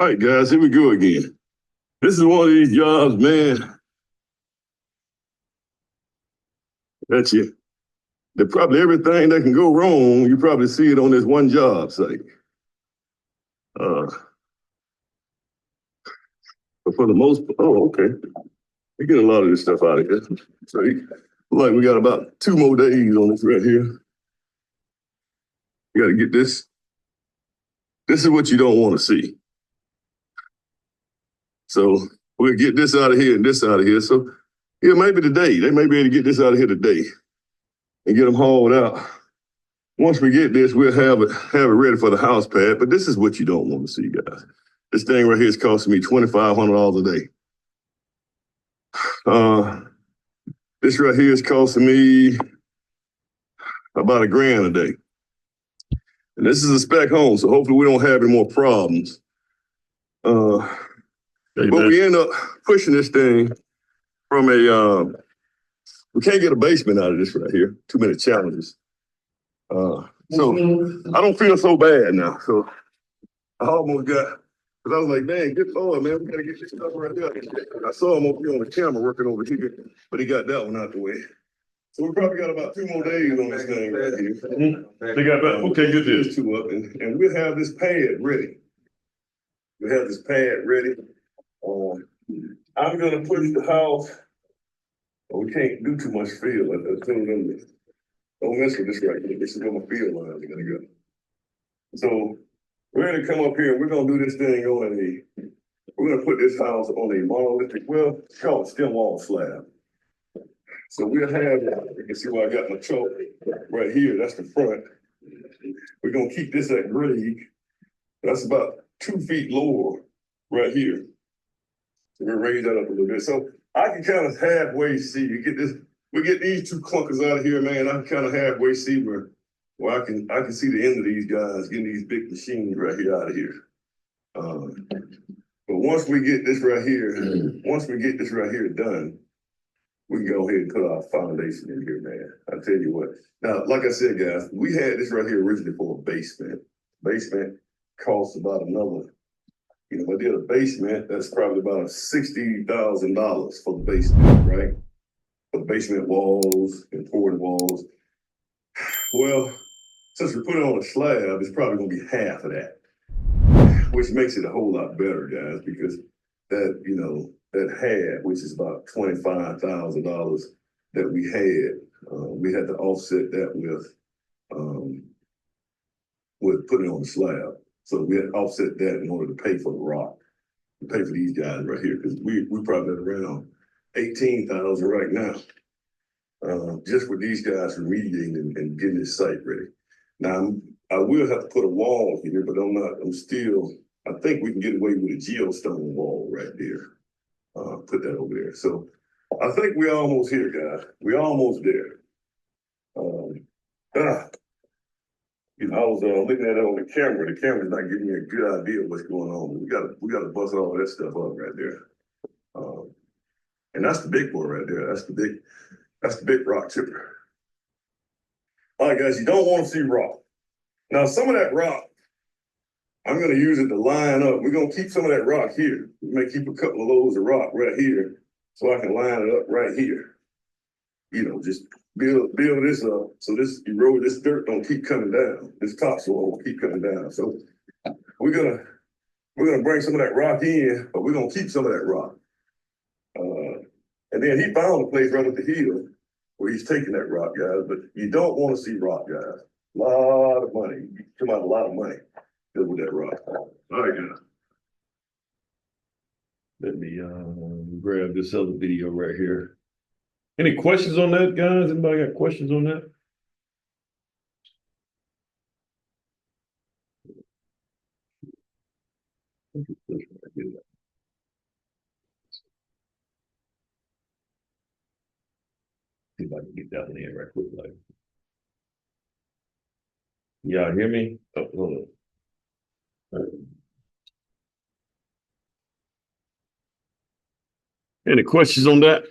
All right, guys, here we go again. This is one of these jobs, man. That probably everything that can go wrong, you probably see it on this one job site. But for the most, okay. We get a lot of this stuff out of here. So, like, we got about 2 more days on this right here. You got to get this. This is what you don't want to see. So we'll get this out of here and this out of here. So, yeah, maybe today. They may be able to get this out of here today and get them hauled out. Once we get this, we'll have it ready for the house pad. But this is what you don't want to see, guys. This thing right here is costing me $2,500 a day. This right here is costing me about $1,000 a day. And this is a spec home, so hopefully we don't have any more problems. But we end up pushing this thing from we can't get a basement out of this right here. Too many challenges. So I don't feel so bad now. So I almost got, because I was like, man, good Lord, man, we got to get this stuff right there. I saw him over here on the camera working over here, but he got that one out the way. So we probably got about 2 more days on this thing right here. They got about, okay, get this 2 up, and we'll have this pad ready. We have this pad ready. I'm gonna push the house. We can't do too much field. Don't mess with this right here. This is where my field lines are gonna go. So we're gonna come up here and we're gonna do this thing on we're gonna put this house on a monolithic, well, it's called stem wall slab. So we'll have, you can see where I got my chalk right here. That's the front. We're gonna keep this at grade. That's about 2 feet lower right here. So we'll raise that up a little bit. So I can kind of halfway see, you get this, we get these 2 clunkers out of here, man. I can kind of halfway see where I can see the end of these guys getting these big machines right here out of here. But once we get this right here done, we can go ahead and put our foundation in here, man. I tell you what. Now, like I said, guys, we had this right here originally for a basement. Basement costs about another, if I did a basement, that's probably about $60,000 for the basement, right? For the basement walls and poured walls. Well, since we put it on a slab, it's probably gonna be half of that, which makes it a whole lot better, guys, because that, that had, which is about $25,000 that we had to offset that with putting it on the slab. So we had to offset that in order to pay for the rock, to pay for these guys right here, because we probably at around $18,000 right now, just with these guys remediating and getting this site ready. Now, I will have to put a wall here, but I think we can get away with a geostone wall right there. Put that over there. So I think we're almost here, guys. We're almost there. I was looking at it on the camera. The camera's not giving me a good idea of what's going on. We gotta bust all that stuff up right there. And that's the big boy right there. That's the big rock chipper. All right, guys, you don't want to see rock. Now, some of that rock, I'm going to use it to line up. We're going to keep some of that rock here. We may keep a couple of loads of rock right here so I can line it up right here. Just build this up so this dirt don't keep coming down. This topsoil will keep coming down. So we're gonna bring some of that rock in, but we're gonna keep some of that rock. And then he found a place right up the hill where he's taking that rock, guys. But you don't want to see rock, guys. A lot of money. You come out a lot of money with that rock. All right, guys. Let me grab this other video right here. Any questions on that, guys? Anybody got questions on that? See if I can get that one in right quick. Y'all hear me? Oh, hold on. Any questions on that?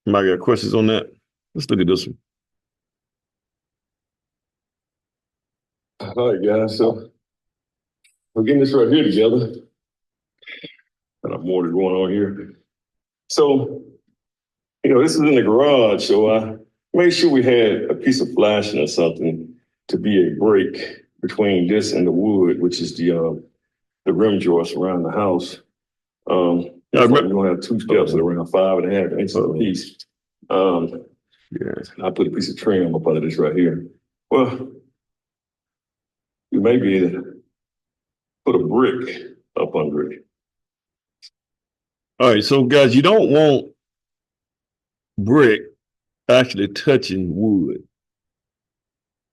Anybody got questions on that? Let's look at this one. All right, guys. So we're getting this right here together. kind of more that's going on here. So, this is in the garage, so I made sure we had a piece of flashing or something to be a break between this and the wood, which is the rim joist around the house. We're gonna have two steps at around 5.5 inches a piece. I put a piece of trim up under this right here. Well, you may be able to put a brick up under it. All right, so guys, you don't want brick actually touching wood.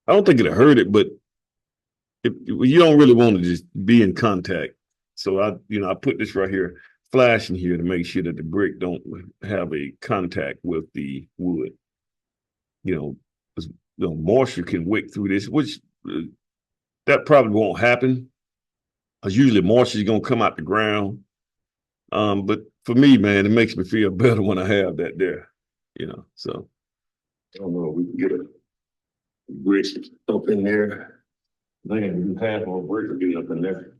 I don't think it'll hurt it, but you don't really want to just be in contact. So I put this right here, flashing here to make sure that the brick don't have a contact with the wood. Moisture can wick through this, which that probably won't happen. Because usually moisture is gonna come out the ground. But for me, man, it makes me feel better when I have that there. So I don't know if we can get a brick up in there. Man, you have more brick to get up in there.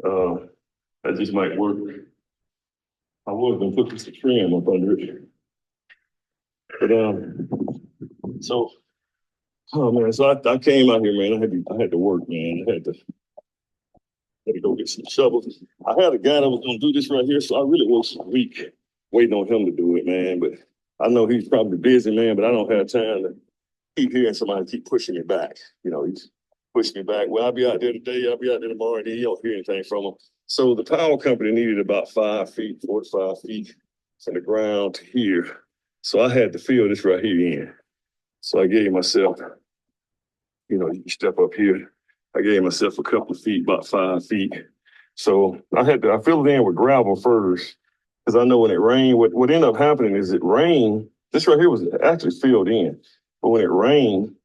That just might work. I was gonna put this trim up under it. But so I came out here, man. I had to work, man. I had to go get some shovels. I had a guy that was gonna do this right here, so I really was a week waiting on him to do it, man. But I know he's probably busy, man, but I don't have time to keep hearing somebody keep pushing me back. He's pushing me back. Well, I'll be out there today, I'll be out there tomorrow, and you don't hear anything from him. So the power company needed about 5 feet, 4 to 5 feet from the ground to here. So I had to fill this right here in. So I gave myself, you step up here. I gave myself a couple of feet, about 5 feet. So I filled it in with gravel first, because I know when it rained, what ended up happening is it rained. This right here was actually filled in, but when it rained,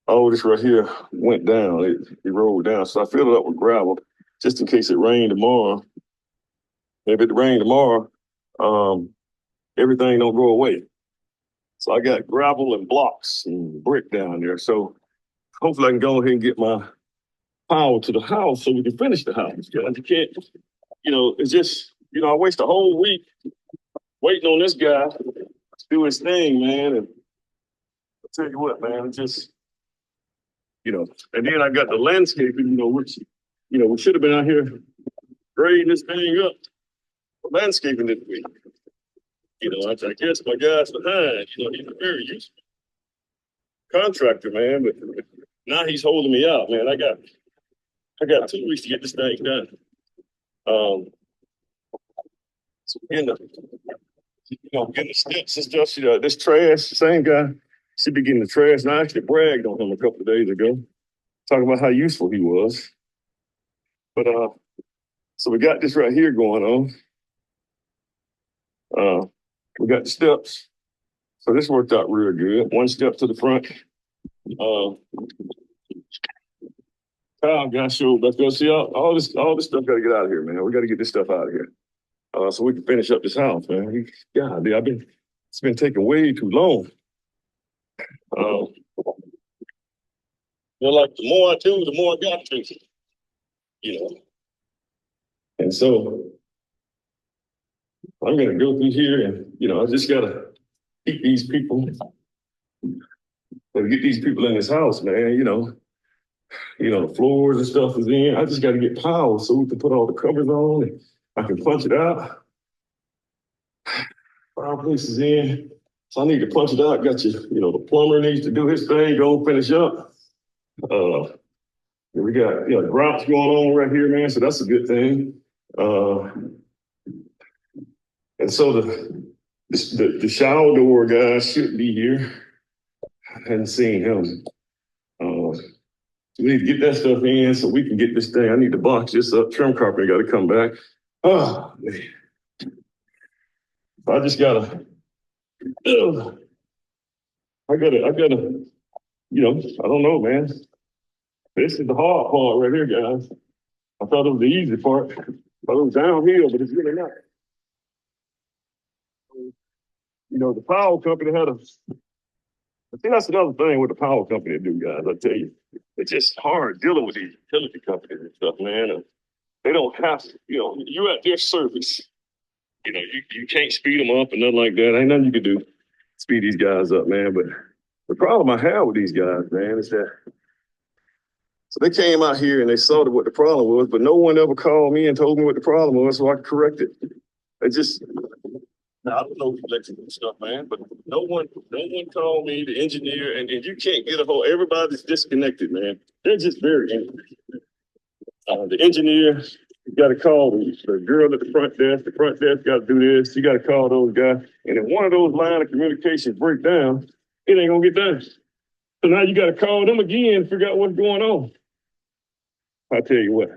all this right here went down. It rolled down. So I filled it up with gravel just in case it rained tomorrow. If it rained tomorrow, everything don't go away. So I got gravel and blocks and brick down there. So hopefully I can go ahead and get my power to the house so we can finish the house. You can't, it's just, I waste a whole week waiting on this guy to do his thing, man. And I'll tell you what, man, it's just, and then I got the landscaping, which, we should have been out here grading this thing up for landscaping this week. I guess my guy's behind, he's a very useful contractor, man, but now he's holding me out, man. I got 2 weeks to get this thing done. So getting the steps and stuff. This trash, same guy, should be getting the trash. And I actually bragged on him a couple of days ago, talking about how useful he was. But so we got this right here going on. We got the steps. So this worked out real good. 1 step to the front. Kyle got showed back there. See all this stuff got to get out of here, man. We got to get this stuff out of here, so we can finish up this house, man. God, it's been taking way too long. Like the more I do, the more I got to, And so I'm gonna go through here, and I just gotta keep these people. Get these people in this house, man. The floors and stuff is in. I just got to get power so we can put all the covers on and I can punch it out. Fireplace is in. So I need to punch it out. Got you, the plumber needs to do his thing, go finish up. We got, grouts going on right here, man. So that's a good thing. And so the shower door guy should be here. I hadn't seen him. We need to get that stuff in so we can get this thing. I need to box this up. Trim carpenter got to come back. Oh, man. I just gotta. I gotta. I don't know, man. This is the hard part right here, guys. I thought it was the easy part. I thought it was downhill, but it's really not. The power company had a. I think that's another thing with the power company to do, guys. I tell you, it's just hard dealing with these utility companies and stuff, man. they don't have to, you're at their service. You can't speed them up and nothing like that. Ain't nothing you can do to speed these guys up, man. But the problem I have with these guys, man, is that so they came out here and they saw what the problem was, but no one ever called me and told me what the problem was, so I could correct it. They just now I don't know electrical stuff, man, but no one called me, the engineer, and you can't get a hold. Everybody's disconnected, man. They're just very the engineer got to call the girl at the front desk. The front desk got to do this. You got to call those guys. And if one of those line of communications break down, it ain't gonna get done. So now you got to call them again and figure out what's going on. I'll tell you what.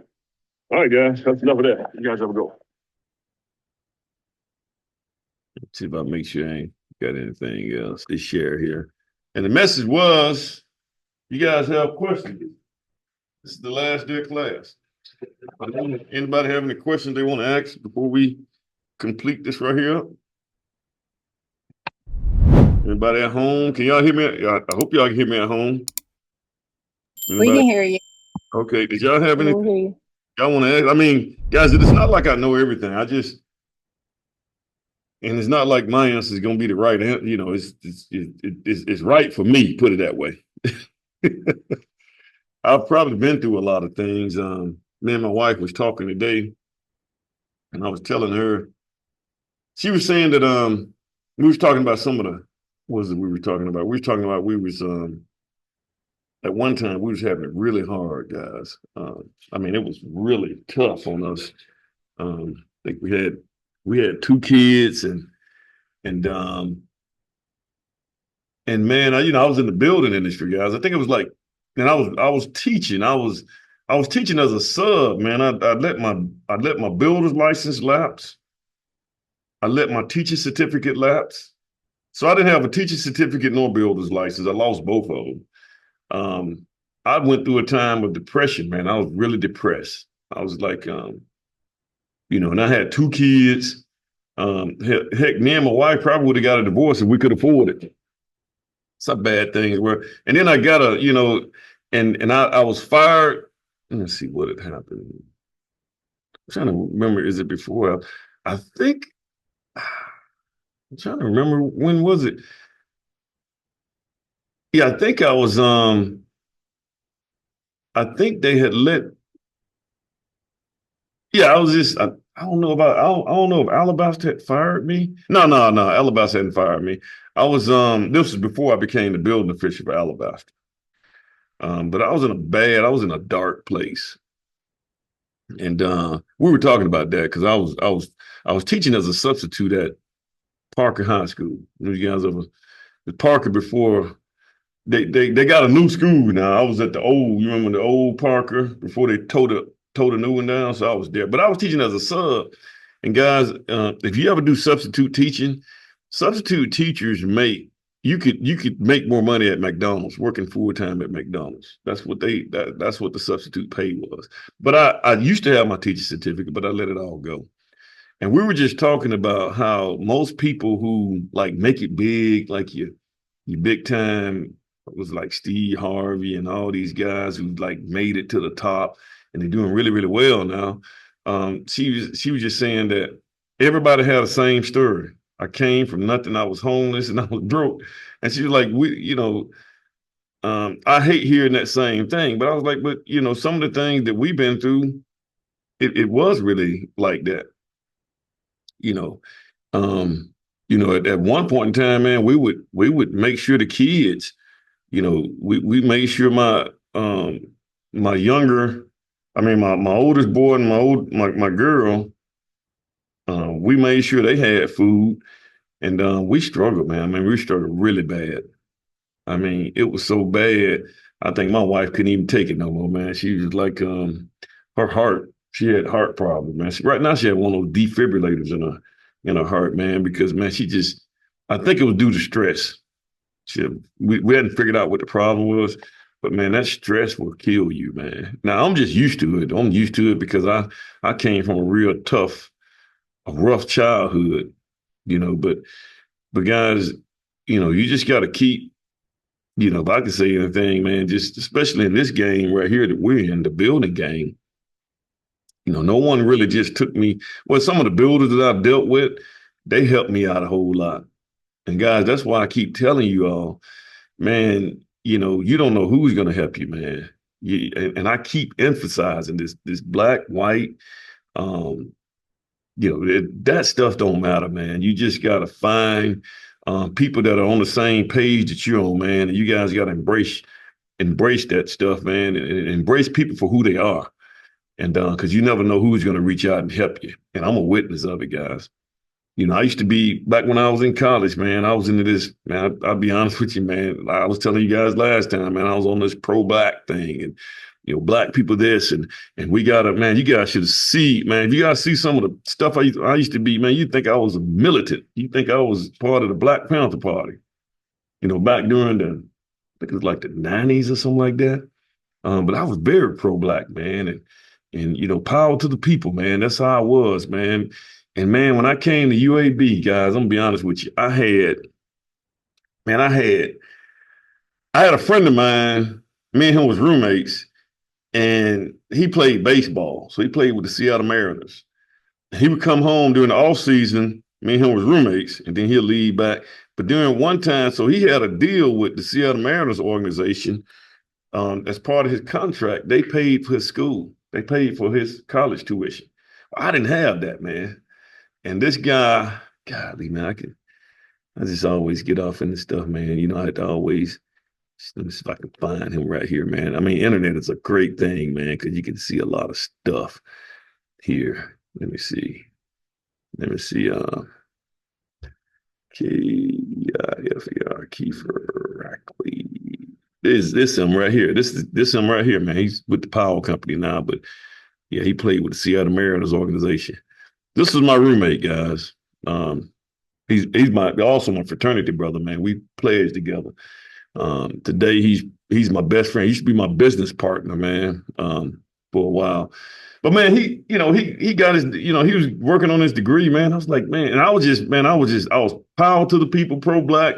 All right, guys, that's enough of that. You guys have a go. See if I make sure I ain't got anything else to share here. And the message was, you guys have questions. This is the last day of class. Anybody have any questions they want to ask before we complete this right here? Anybody at home? Can y'all hear me? I hope y'all can hear me at home. Anybody? We can hear you. Okay. Did y'all have anything y'all want to ask? I mean, guys, it's not like I know everything. And it's not like my answer is going to be the right answer. It's right for me, put it that way. I've probably been through a lot of things. Me and my wife was talking today, and I was telling her, she was saying that we was talking about some of the, what was it we were talking about? We were talking about at one time we was having it really hard, guys. I mean, it was really tough on us. I think we had 2 kids and man, I was in the building industry, guys. I think it was like, and I was teaching. I was teaching as a sub, man. I let my builder's license lapse. I let my teacher certificate lapse. So I didn't have a teacher certificate nor builder's license. I lost both of them. I went through a time of depression, man. I was really depressed. I was like, and I had 2 kids. Heck, me and my wife probably would have got a divorce if we could afford it. It's a bad thing. And then I got and I was fired. Let me see what had happened. I'm trying to remember, is it before? I think, I'm trying to remember, when was it? Yeah, I think I was, I think they had I was just, I don't know if Alabaster had fired me. No, Alabaster hadn't fired me. I was, this was before I became the building official for Alabaster. But I was in a dark place. And we were talking about that because I was teaching as a substitute at Parker High School. You guys ever at Parker before they got a new school now. I was at you remember the old Parker before they tore the new one down? So I was there. But I was teaching as a sub. And guys, if you ever do substitute teaching, substitute teachers you could make more money at McDonald's working full-time at McDonald's. That's what the substitute pay was. But I used to have my teacher certificate, but I let it all go. And we were just talking about how most people who like make it big, like you big time, was like Steve Harvey and all these guys who like made it to the top and they're doing really, really well now. She was just saying that everybody had the same story. I came from nothing. I was homeless and I was broke. And she was like, I hate hearing that same thing. But I was like, but some of the things that we've been through, it was really like that. At one point in time, man, we would make sure the kids, we made sure my oldest boy and my girl, we made sure they had food. And we struggled, man. I mean, we struggled really bad. I mean, it was so bad. I think my wife couldn't even take it no more, man. She was like, her heart, she had heart problems, man. Right now she had one of those defibrillators in her heart, man, because, man, I think it was due to stress. We hadn't figured out what the problem was, but, man, that stress will kill you, man. Now, I'm just used to it. I'm used to it because I came from a real tough, a rough childhood. But guys, you just got to keep, if I can say anything, man, just especially in this game right here that we're in, the building game, no one really just took me. Well, some of the builders that I've dealt with, they helped me out a whole lot. And guys, that's why I keep telling you all, man, you don't know who's going to help you, man. And I keep emphasizing this black, white, um, that stuff don't matter, man. You just got to find people that are on the same page that you're on, man. And you guys got to embrace that stuff, man, and embrace people for who they are. And because you never know who's going to reach out and help you. And I'm a witness of it, guys. I used to be, back when I was in college, man, I was into this, man, I'll be honest with you, man. I was telling you guys last time, man, I was on this pro-black thing and, black people this, and we got to, man, you guys should see, man, if you guys see some of the stuff I used to be, man, you'd think I was a militant. You think I was part of the Black Panther Party, back during I think it was like the 90s or something like that. But I was very pro-black, man, and power to the people, man. That's how I was, man. And man, when I came to UAB, guys, I'm gonna be honest with you. I had a friend of mine, me and him was roommates, and he played baseball. So he played with the Seattle Mariners. He would come home during the off season, me and him was roommates, and then he'll leave back. But during one time, so he had a deal with the Seattle Mariners organization. As part of his contract, they paid for his school. They paid for his college tuition. I didn't have that, man. And this guy, golly, man, I just always get off in this stuff, man. I had to always, let me see if I can find him right here, man. I mean, internet is a great thing, man, because you can see a lot of stuff here. Let me see. K-I-F-A-R, Kiefer Rackley. This him right here. This him right here, man. He's with the Powell Company now, but yeah, he played with the Seattle Mariners organization. This is my roommate, guys. He's also my fraternity brother, man. We pledged together. Today he's my best friend. He used to be my business partner, man, for a while. But man, he got his, he was working on his degree, man. I was like, man, and I was power to the people, pro-black.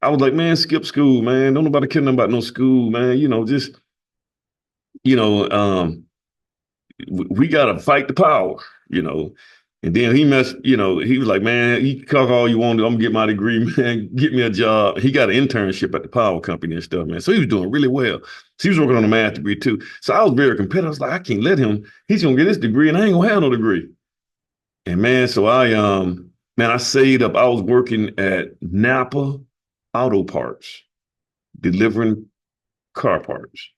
I was like, man, skip school, man. Don't nobody care nothing about no school, man. We gotta fight the power, And then he he was like, man, you can talk all you want to. I'm gonna get my degree, man. Get me a job. He got an internship at the power company and stuff, man. So he was doing really well. So he was working on a math degree too. So I was very competitive. I was like, I can't let him. He's gonna get his degree and I ain't gonna have no degree. And man, so I saved up. I was working at Napa Auto Parts, delivering car parts.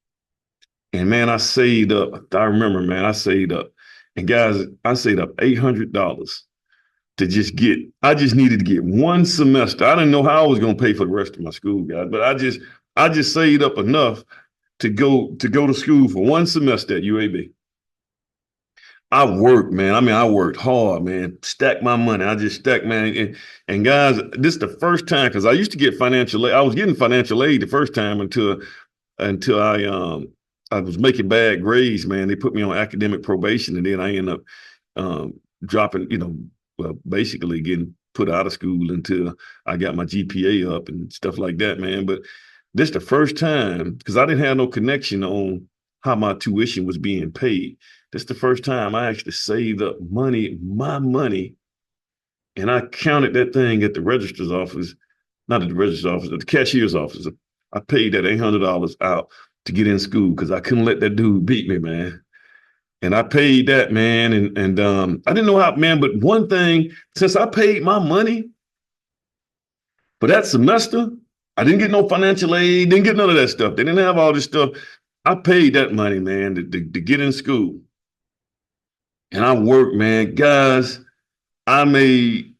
And man, I saved up. I remember, man, I saved up. And guys, I saved up $800 to I just needed to get one semester. I didn't know how I was going to pay for the rest of my school, guys, but I just saved up enough to go to school for one semester at UAB. I worked, man. I mean, I worked hard, man. Stacked my money. I just stacked, man. And guys, this is the first time, because I used to get financial aid. I was getting financial aid the first time until I was making bad grades, man. They put me on academic probation, and then I ended up dropping, basically getting put out of school until I got my GPA up and stuff like that, man. But this the first time, because I didn't have no connection on how my tuition was being paid. This the first time I actually saved up my money, and I counted that thing at the registrar's office, not at the registrar's office, at the cashier's office. I paid that $800 out to get in school because I couldn't let that dude beat me, man. And I paid that, man, and I didn't know how, man. But one thing, since I paid my money for that semester, I didn't get no financial aid, didn't get none of that stuff. They didn't have all this stuff. I paid that money, man, to get in school. And I worked, man, guys. I made,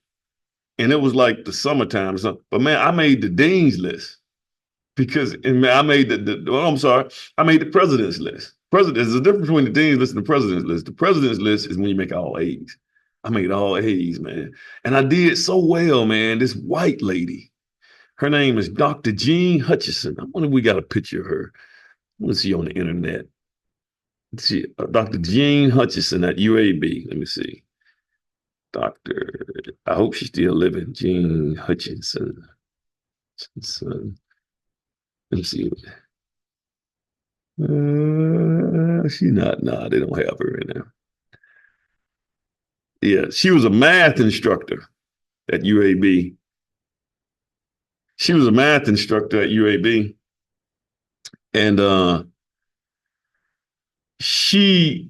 and it was like the summertime or something. But man, I made the dean's list because, and man, I made I made the president's list. There's a difference between the dean's list and the president's list. The president's list is when you make all A's. I made all A's, man. And I did so well, man. This white lady, her name is Dr. Jean Hutchison. I wonder if we got a picture of her. Let's see on the internet. Let's see, Dr. Jean Hutchison at UAB. Let me see. I hope she's still living. Jean Hutchinson. Let me see. She's not. Nah, they don't have her in there. Yeah, she was a math instructor at UAB. She was a math instructor at UAB. And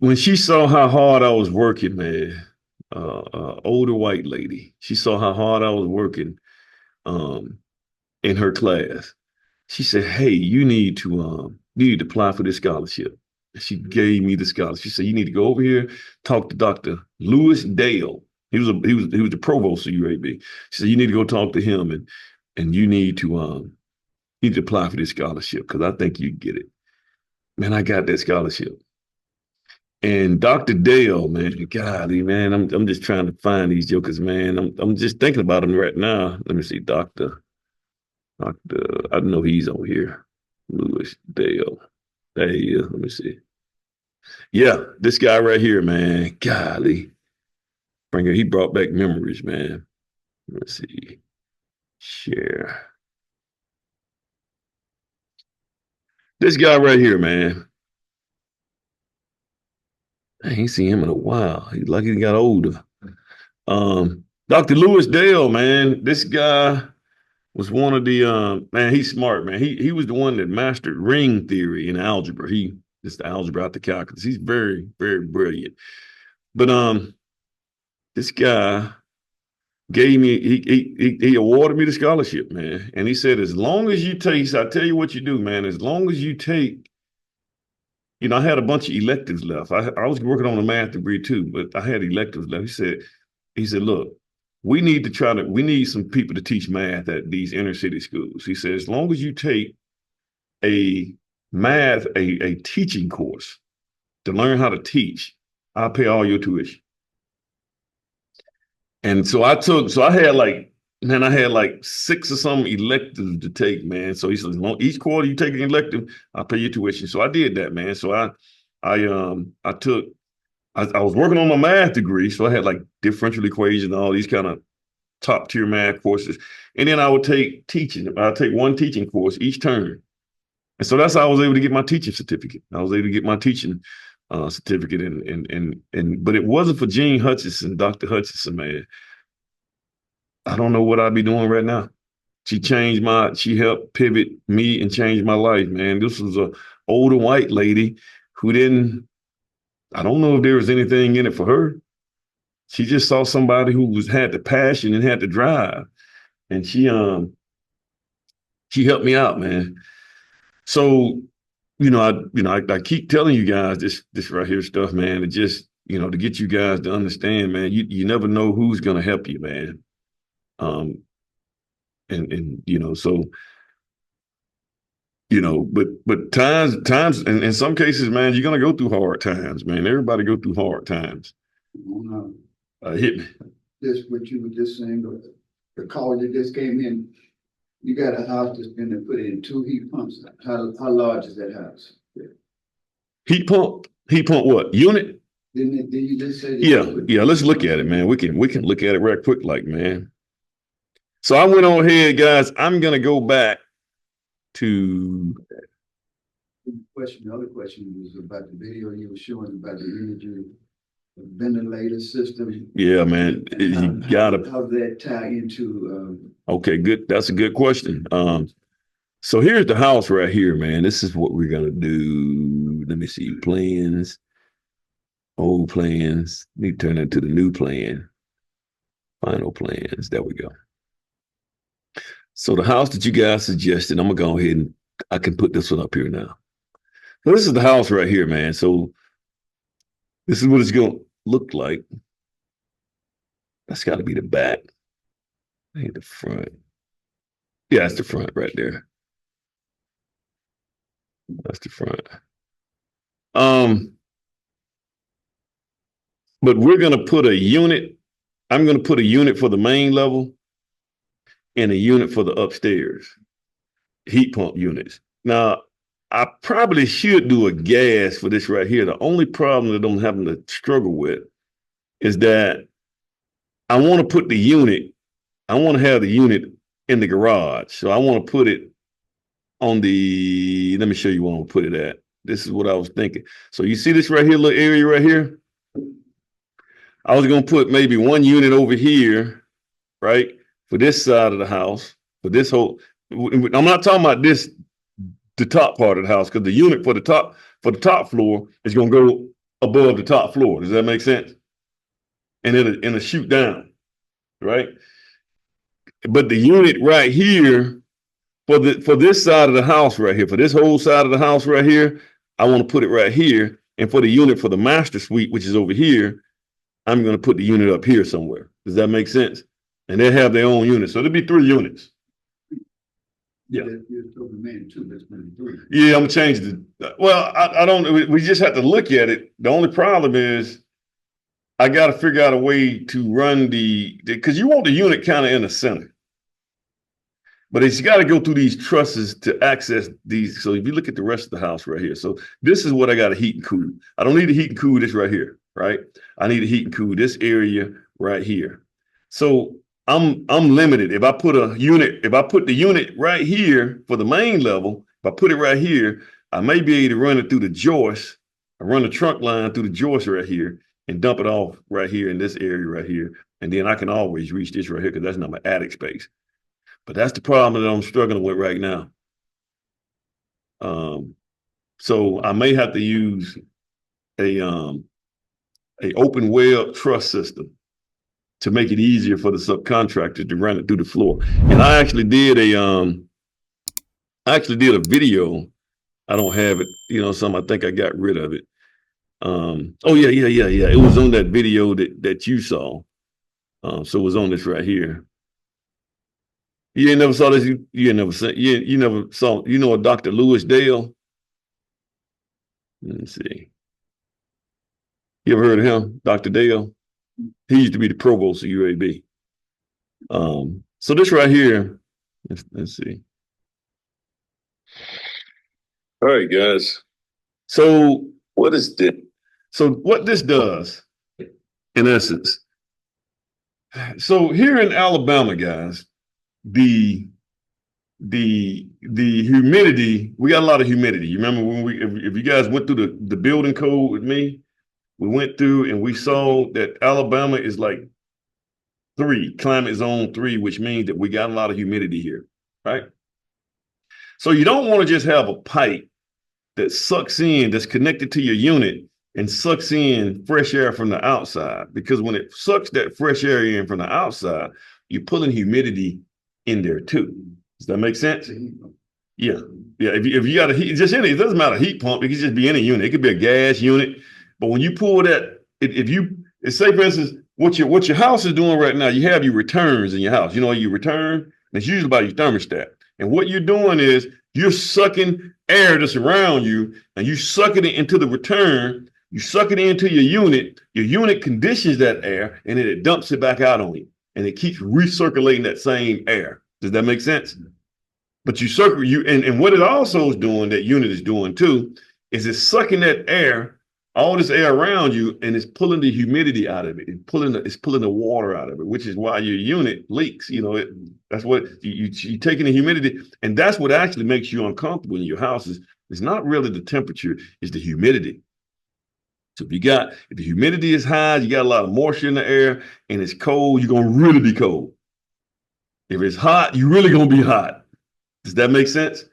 when she saw how hard I was working, man, older white lady, she saw how hard I was working um, in her class. She said, "Hey, you need to apply for this scholarship." And she gave me the scholarship. She said, "You need to go over here, talk to Dr. Lewis Dale. He was the provost of UAB." She said, "You need to go talk to him and you need to apply for this scholarship because I think you get it." Man, I got that scholarship. And Dr. Dale, man, golly, man, I'm just trying to find these jokers, man. I'm just thinking about him right now. Let me see, Doctor, I know he's on here. Lewis Dale. There he is. Let me see. Yeah, this guy right here, man. Golly. He brought back memories, man. Let's see. Share. This guy right here, man. I ain't seen him in a while. He's like he got older. Dr. Lewis Dale, man. This guy was one of the man, he's smart, man. He was the one that mastered ring theory in algebra. He just the algebra out the calculus. He's very, very brilliant. But this guy gave me he awarded me the scholarship, man. And he said, as long as you take, I tell you what you do, man, as long as you take, I had a bunch of electives left. I was working on a math degree too, but I had electives left. He said, look, we need some people to teach math at these inner city schools. He said, as long as you take a teaching course to learn how to teach, I'll pay all your tuition. And so I had like 6 or some electives to take, man. So he said, each quarter you take an elective, I'll pay your tuition. So I did that, man. So I was working on my math degree. So I had like differential equations and all these kind of top tier math courses. And then I would take teaching. I'd take one teaching course each term. And so that's how I was able to get my teaching certificate. I was able to get my teaching certificate, but it wasn't for Gene Hutchinson, Dr. Hutchinson, man. I don't know what I'd be doing right now. She helped pivot me and change my life, man. This was a older white lady who I don't know if there was anything in it for her. She just saw somebody who had the passion and had the drive. And she helped me out, man. So I keep telling you guys this right here stuff, man. It just, to get you guys to understand, man, you never know who's gonna help you, man. So but times and in some cases, man, you're gonna go through hard times, man. Everybody go through hard times. Hit me. Just what you were just saying, the call that just came in. You got a house that's been put in 2 heat pumps. How large is that house? Heat pump what? Unit? Didn't you just say? Yeah. Let's look at it, man. We can look at it right quick, like, man. So I went on ahead, guys. I'm gonna go back to. The other question was about the video you were showing about the energy ventilator system. Yeah, man. How that tie into? Okay, good. That's a good question. So here's the house right here, man. This is what we're gonna do. Let me see. Plans, old plans. Need to turn it to the new plan. Final plans. There we go. So the house that you guys suggested, I'm gonna go ahead and I can put this one up here now. So this is the house right here, man. So this is what it's gonna look like. That's got to be the back. Ain't the front. Yeah, that's the front right there. That's the front. But we're gonna put a unit. I'm gonna put a unit for the main level and a unit for the upstairs heat pump units. Now, I probably should do a gas for this right here. The only problem that I'm having to struggle with is that I want to put the unit. I want to have the unit in the garage. So I want to put it on the, let me show you where I'm gonna put it at. This is what I was thinking. So you see this right here, little area right here? I was going to put maybe one unit over here, right, for this side of the house, for this whole. I'm not talking about this, the top part of the house, because the unit for the top floor is going to go above the top floor. Does that make sense? And it'll shoot down, right? But the unit right here for this side of the house right here, for this whole side of the house right here, I want to put it right here. And for the unit for the master suite, which is over here, I'm going to put the unit up here somewhere. Does that make sense? And they have their own unit. So there'll be 3 units. Yeah. Yeah, I'm changing it. Well, I don't, we just have to look at it. The only problem is I got to figure out a way to run because you want the unit kind of in the center. But it's got to go through these trusses to access these. So if you look at the rest of the house right here, so this is what I got to heat and cool. I don't need to heat and cool this right here, right? I need to heat and cool this area right here. So I'm limited. If I put the unit right here for the main level, if I put it right here, I may be able to run it through the joist. I run the trunk line through the joist right here and dump it off right here in this area right here. And then I can always reach this right here because that's not my attic space. But that's the problem that I'm struggling with right now. So I may have to use a open web truss system to make it easier for the subcontractor to run it through the floor. And I actually did a video. I don't have it, I think I got rid of it. Oh yeah. It was on that video that you saw. So it was on this right here. You ain't never saw this. You ain't never seen. You never saw. You know a Dr. Lewis Dale? Let me see. You ever heard of him, Dr. Dale? He used to be the provost of UAB. So this right here. Let's see. All right, guys. So what is this? So what this does, in essence. So here in Alabama, guys. The humidity, we got a lot of humidity. You remember when if you guys went through the building code with me, we went through and we saw that Alabama is like 3, climate zone 3, which means that we got a lot of humidity here, right? So you don't want to just have a pipe that sucks in, that's connected to your unit and sucks in fresh air from the outside, because when it sucks that fresh air in from the outside, you're pulling humidity in there too. Does that make sense? Yeah. If you got a heat, just any, it doesn't matter, heat pump, it could just be any unit. It could be a gas unit. But when you pull that, say for instance, what your house is doing right now, you have your returns in your house. Your return, it's usually by your thermostat. And what you're doing is you're sucking air that's around you and you sucking it into the return, you suck it into your unit conditions that air and then it dumps it back out on you. And it keeps recirculating that same air. Does that make sense? But and what it also is doing, that unit is doing too, is it's sucking that air, all this air around you, and it's pulling the humidity out of it. It's pulling the water out of it, which is why your unit leaks. That's what you're taking the humidity, and that's what actually makes you uncomfortable in your house. It's not really the temperature, it's the humidity. So if the humidity is high, you got a lot of moisture in the air, and it's cold, you're gonna really be cold. If it's hot, you're really gonna be hot. Does that make sense?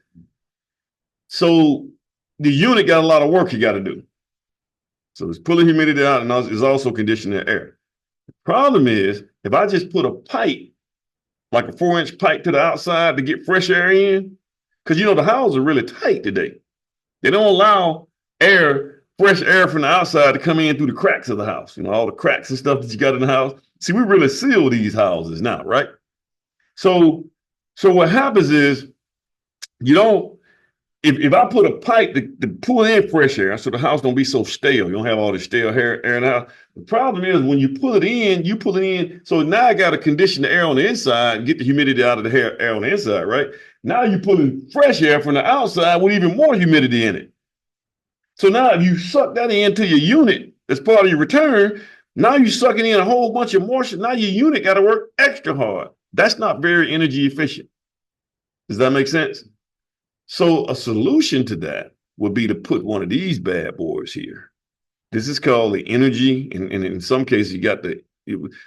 So the unit got a lot of work you got to do. So it's pulling humidity out, and it's also conditioning the air. The problem is, if I just put a pipe, like a 4-inch pipe to the outside to get fresh air in, because the houses are really tight today. They don't allow fresh air from the outside to come in through the cracks of the house. All the cracks and stuff that you got in the house. See, we really seal these houses now, right? So what happens is, if I put a pipe to pull in fresh air, so the house don't be so stale, you don't have all this stale air in the house. The problem is when you pull it in, so now I got to condition the air on the inside and get the humidity out of the air on the inside, right? Now you're pulling fresh air from the outside with even more humidity in it. So now if you suck that into your unit as part of your return, now you're sucking in a whole bunch of moisture. Now your unit got to work extra hard. That's not very energy efficient. Does that make sense? So a solution to that would be to put one of these bad boys here. This is called the energy, and in some cases, you got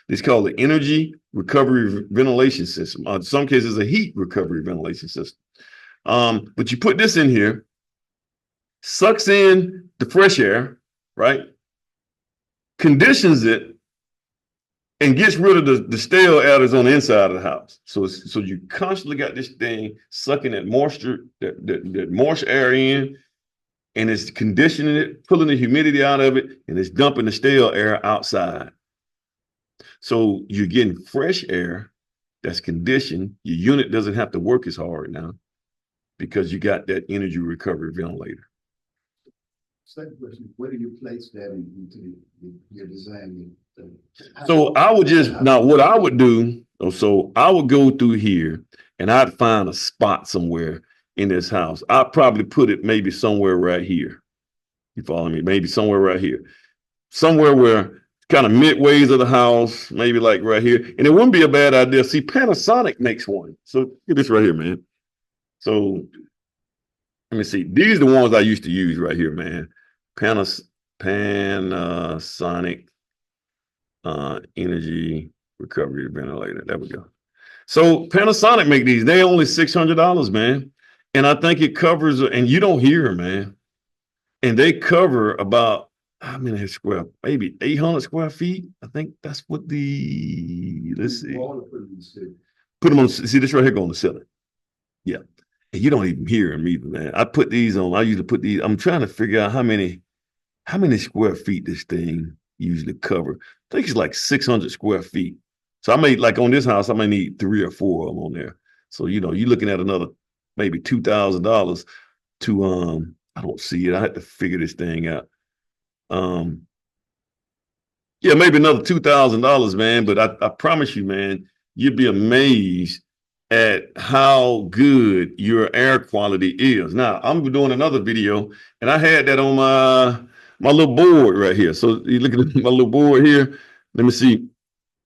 it's called the energy recovery ventilation system. In some cases, a heat recovery ventilation system. But you put this in here, sucks in the fresh air, right? Conditions it, and gets rid of the stale air that's on the inside of the house. So you constantly got this thing sucking that moisture, that moist air in, and it's conditioning it, pulling the humidity out of it, and it's dumping the stale air outside. So you're getting fresh air that's conditioned. Your unit doesn't have to work as hard now because you got that energy recovery ventilator. Second question, where do you place that into your design? So I would what I would do, so I would go through here and I'd find a spot somewhere in this house. I'd probably put it maybe somewhere right here. You follow me? Maybe somewhere right here. Somewhere where kind of midways of the house, maybe like right here. And it wouldn't be a bad idea. See, Panasonic makes one. So look at this right here, man. So let me see. These are the ones I used to use right here, man. Panasonic energy recovery ventilator. There we go. So Panasonic make these. They only $600, man. And I think it covers, and you don't hear, man. And they cover about, how many square, maybe 800 square feet. I think that's what let's see. Put them on, see this right here go on the ceiling. Yeah. And you don't even hear them either, man. I put these on, I usually put these, I'm trying to figure out how many square feet this thing usually cover. I think it's like 600 square feet. So I may, like on this house, I may need 3 or 4 of them on there. So, you're looking at another maybe $2,000 to, I don't see it. I had to figure this thing out. Yeah, maybe another $2,000, man. But I promise you, man, you'd be amazed at how good your air quality is. Now, I'm doing another video, and I had that on my little board right here. So you look at my little board here. Let me see.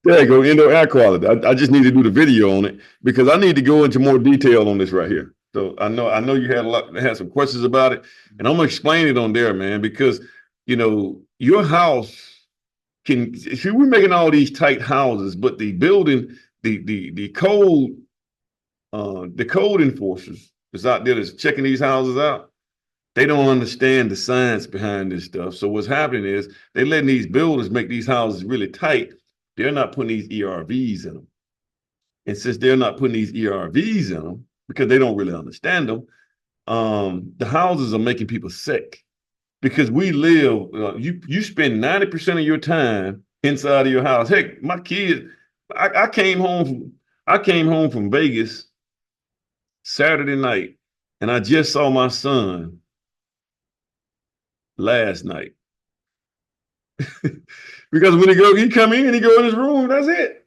There you go, indoor air quality. I just need to do the video on it because I need to go into more detail on this right here. So I know you had some questions about it, and I'm gonna explain it on there, man, because your house can, if we're making all these tight houses, but the building, the code enforcers that's out there that's checking these houses out, they don't understand the science behind this stuff. So what's happening is they're letting these builders make these houses really tight. They're not putting these ERVs in them. And since they're not putting these ERVs in them, because they don't really understand them, the houses are making people sick. Because we live, you spend 90% of your time inside of your house. Heck, my kids, I came home from Vegas Saturday night, and I just saw my son last night. Because when he come in, he go in his room, that's it.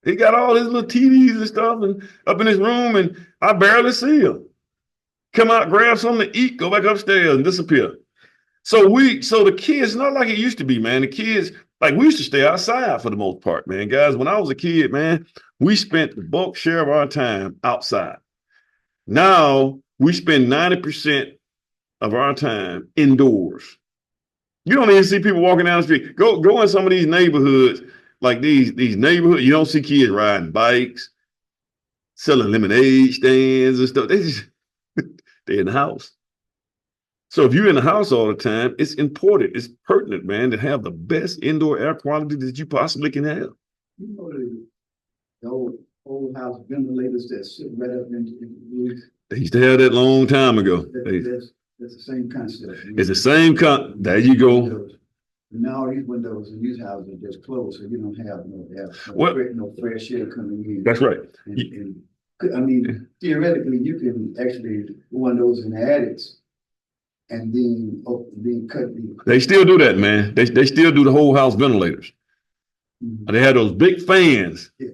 He got all his little TVs and stuff and up in his room, and I barely see him. Come out, grab something to eat, go back upstairs and disappear. So the kids, not like it used to be, man. The kids, like we used to stay outside for the most part, man. Guys, when I was a kid, man, we spent the bulk share of our time outside. Now we spend 90% of our time indoors. You don't even see people walking down the street. Go in some of these neighborhoods, like these neighborhoods, you don't see kids riding bikes, selling lemonade stands and stuff. They're in the house. So if you're in the house all the time, it's important, it's pertinent, man, to have the best indoor air quality that you possibly can have. The old house ventilators that sit right up into the roof. They used to have that long time ago. That's the same concept. It's the same there you go. Now these windows in these houses are just closed, so you don't have no fresh air coming in. That's right. And I mean, theoretically, you can actually windows in the attics and then cut. They still do that, man. They still do the whole house ventilators. Mm-hmm. They have those big fans. Yeah.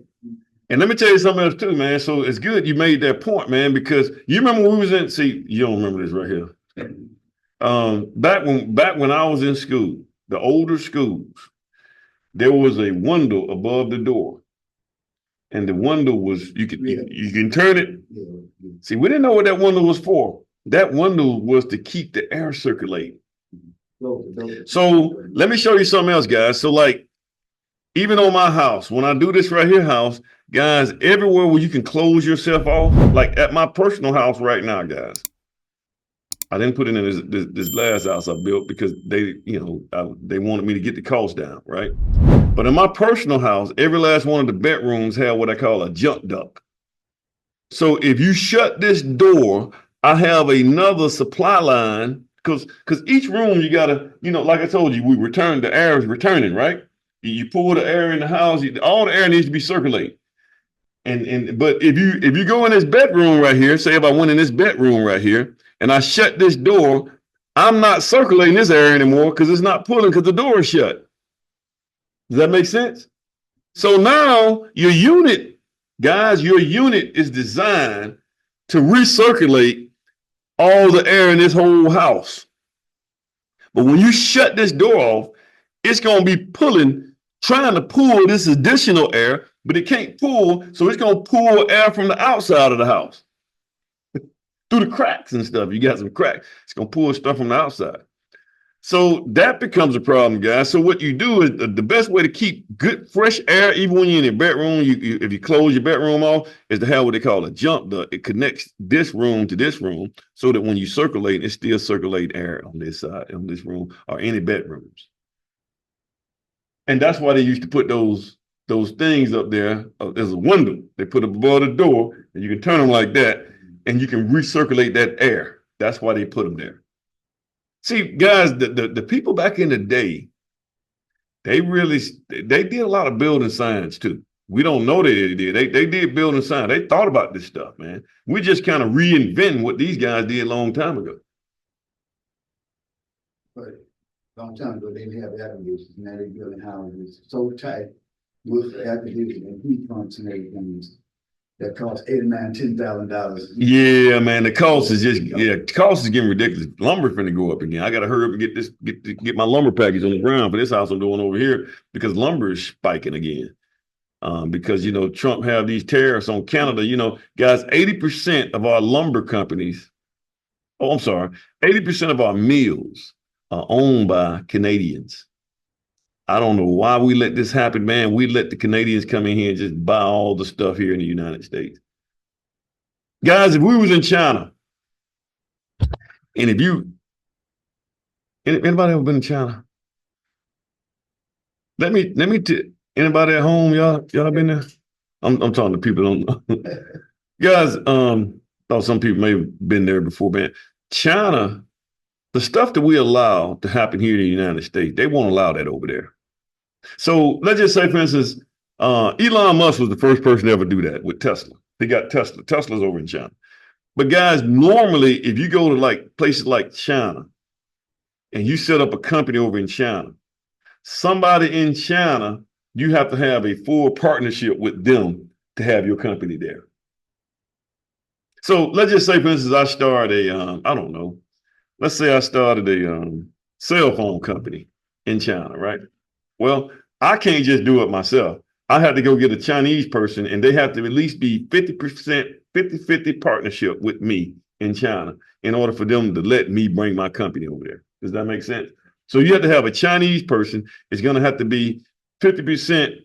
And let me tell you something else too, man. So it's good you made that point, man, because you remember when we was in, see, you don't remember this right here. Back when I was in school, the older schools, there was a window above the door. And the window was, you can turn it. Yeah. See, we didn't know what that window was for. That window was to keep the air circulating. So let me show you something else, guys. So like, even on my house, when I do this right here house, guys, everywhere where you can close yourself off, like at my personal house right now, guys. I didn't put it in this last house I built because they, they wanted me to get the cost down, right? But in my personal house, every last one of the bedrooms have what I call a jump duct. So if you shut this door, I have another supply line because each room you gotta, like I told you, the air is returning, right? You pull the air in the house, all the air needs to be circulating. But if you go in this bedroom right here, say if I went in this bedroom right here and I shut this door, I'm not circulating this air anymore because it's not pulling because the door is shut. Does that make sense? So now your unit, guys, is designed to recirculate all the air in this whole house. But when you shut this door off, it's going to be trying to pull this additional air, but it can't pull. So it's going to pull air from the outside of the house through the cracks and stuff. You got some cracks. It's going to pull stuff from the outside. So that becomes a problem, guys. So what you do is the best way to keep good, fresh air, even when you're in your bedroom, if you close your bedroom off, is to have what they call a jump duct. It connects this room to this room so that when you circulate, it still circulates air on this side, on this room, or any bedrooms. And that's why they used to put those things up there. There's a window they put up above the door, and you can turn them like that, and you can recirculate that air. That's why they put them there. See, guys, the people back in the day, they did a lot of building science too. We don't know they did. They did building science. They thought about this stuff, man. We just kind of reinventing what these guys did a long time ago. But a long time ago, they didn't have air conditioners. Now they're building houses so tight with air conditioning and heat pumps and everything that cost $8,000–$10,000. Yeah, man, the cost is getting ridiculous. Lumber finna go up again. I gotta hurry up and get my lumber package on the ground for this house I'm doing over here because lumber is spiking again. Because Trump have these tariffs on Canada. Guys, 80% of our lumber companies, 80% of our mills are owned by Canadians. I don't know why we let this happen, man. We let the Canadians come in here and just buy all the stuff here in the United States. Guys, if we was in China, and anybody ever been in China? Anybody at home, y'all been there? I'm talking to people. Guys, thought some people may have been there before, man. China, the stuff that we allow to happen here in the United States, they won't allow that over there. So let's just say, for instance, Elon Musk was the first person to ever do that with Tesla. They got Tesla. Tesla's over in China. But guys, normally, if you go to like places like China and you set up a company over in China, somebody in China, you have to have a full partnership with them to have your company there. So let's just say, for instance, I started let's say I started a cell phone company in China, right? Well, I can't just do it myself. I had to go get a Chinese person, and they have to at least be 50% partnership with me in China in order for them to let me bring my company over there. Does that make sense? So you have to have a Chinese person. It's going to have to be 50%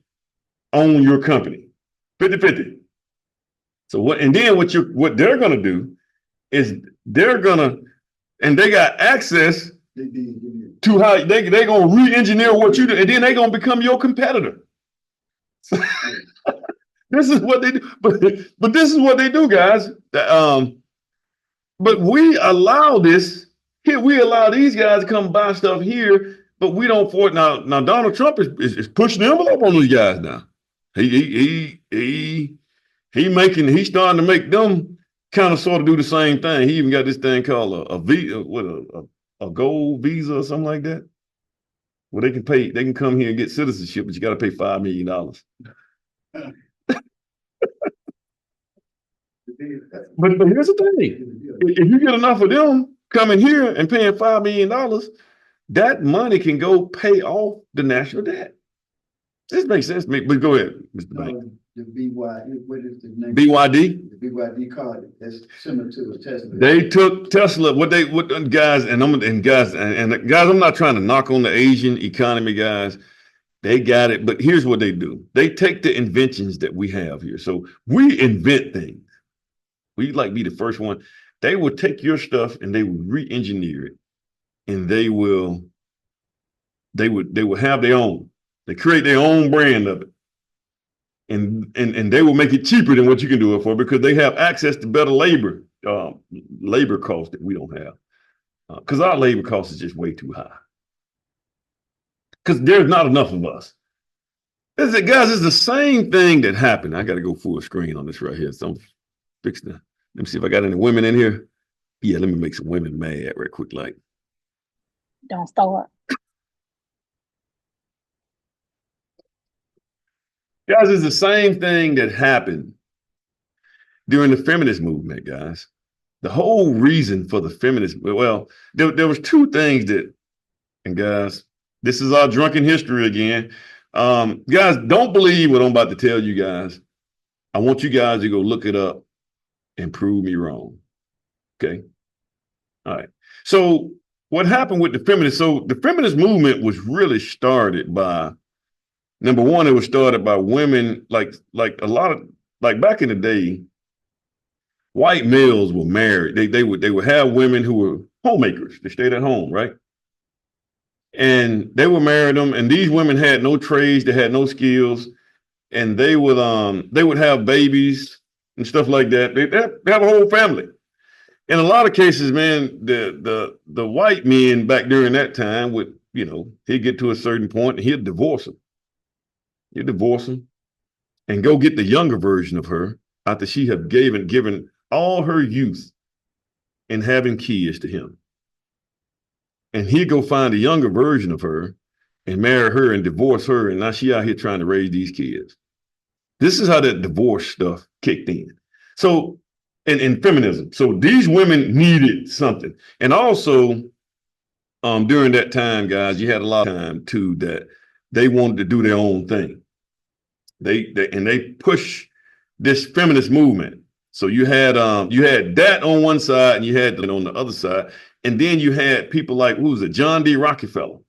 own your company, 50-50. So what they're going to do is and they got access to how they're going to re-engineer what you do, and then they're going to become your competitor. This is what they do, but this is what they do, guys. But we allow this here. We allow these guys to come buy stuff here, but we don't for it now. Now Donald Trump is pushing the envelope on these guys now. He's starting to make them kind of sort of do the same thing. He even got this thing called a gold visa or something like that, where they can come here and get citizenship, but you got to pay $5 million. But here's the thing: if you get enough of them coming here and paying $5 million, that money can go pay off the national debt. This makes sense to me. But go ahead, Mr. Bank. The BY, what is the name? BYD. The BYD car that's similar to a Tesla. They took Tesla. What guys and guys. I'm not trying to knock on the Asian economy, guys. They got it, but here's what they do. They take the inventions that we have here. So we invent things. We like be the first one. They would take your stuff and they would re-engineer it, and they would have their own. They create their own brand of it. And they will make it cheaper than what you can do it for because they have access to better labor costs that we don't have. Because our labor cost is just way too high. Because there's not enough of us. Guys, it's the same thing that happened. I got to go full screen on this right here. So I'm fixing that. Let me see if I got any women in here. Yeah, let me make some women mad right quick. Like, Don't start. guys, it's the same thing that happened during the feminist movement, guys. The whole reason for the feminist, well, there was two things that, and guys, this is our drunken history again. Guys, don't believe what I'm about to tell you guys. I want you guys to go look it up and prove me wrong. Okay. All right. So what happened with the feminists? So the feminist movement was really started by, number one, it was started by women, like a lot of, like back in the day, white males were married. They would have women who were homemakers. They stayed at home, right? And they would marry them, and these women had no trades, they had no skills, and they would have babies and stuff like that. They have a whole family. In a lot of cases, man, the white men back during that time would, he'd get to a certain point and he'd divorce them. He'd divorce them and go get the younger version of her after she had given all her youth in having kids to him. And he'd go find a younger version of her and marry her and divorce her. And now she out here trying to raise these kids. This is how that divorce stuff kicked in. So, in feminism. So these women needed something. And also, during that time, guys, you had a lot of time too that they wanted to do their own thing. They push this feminist movement. So you had that on one side and you had it on the other side. And then you had people like, who was it? John D. Rockefeller.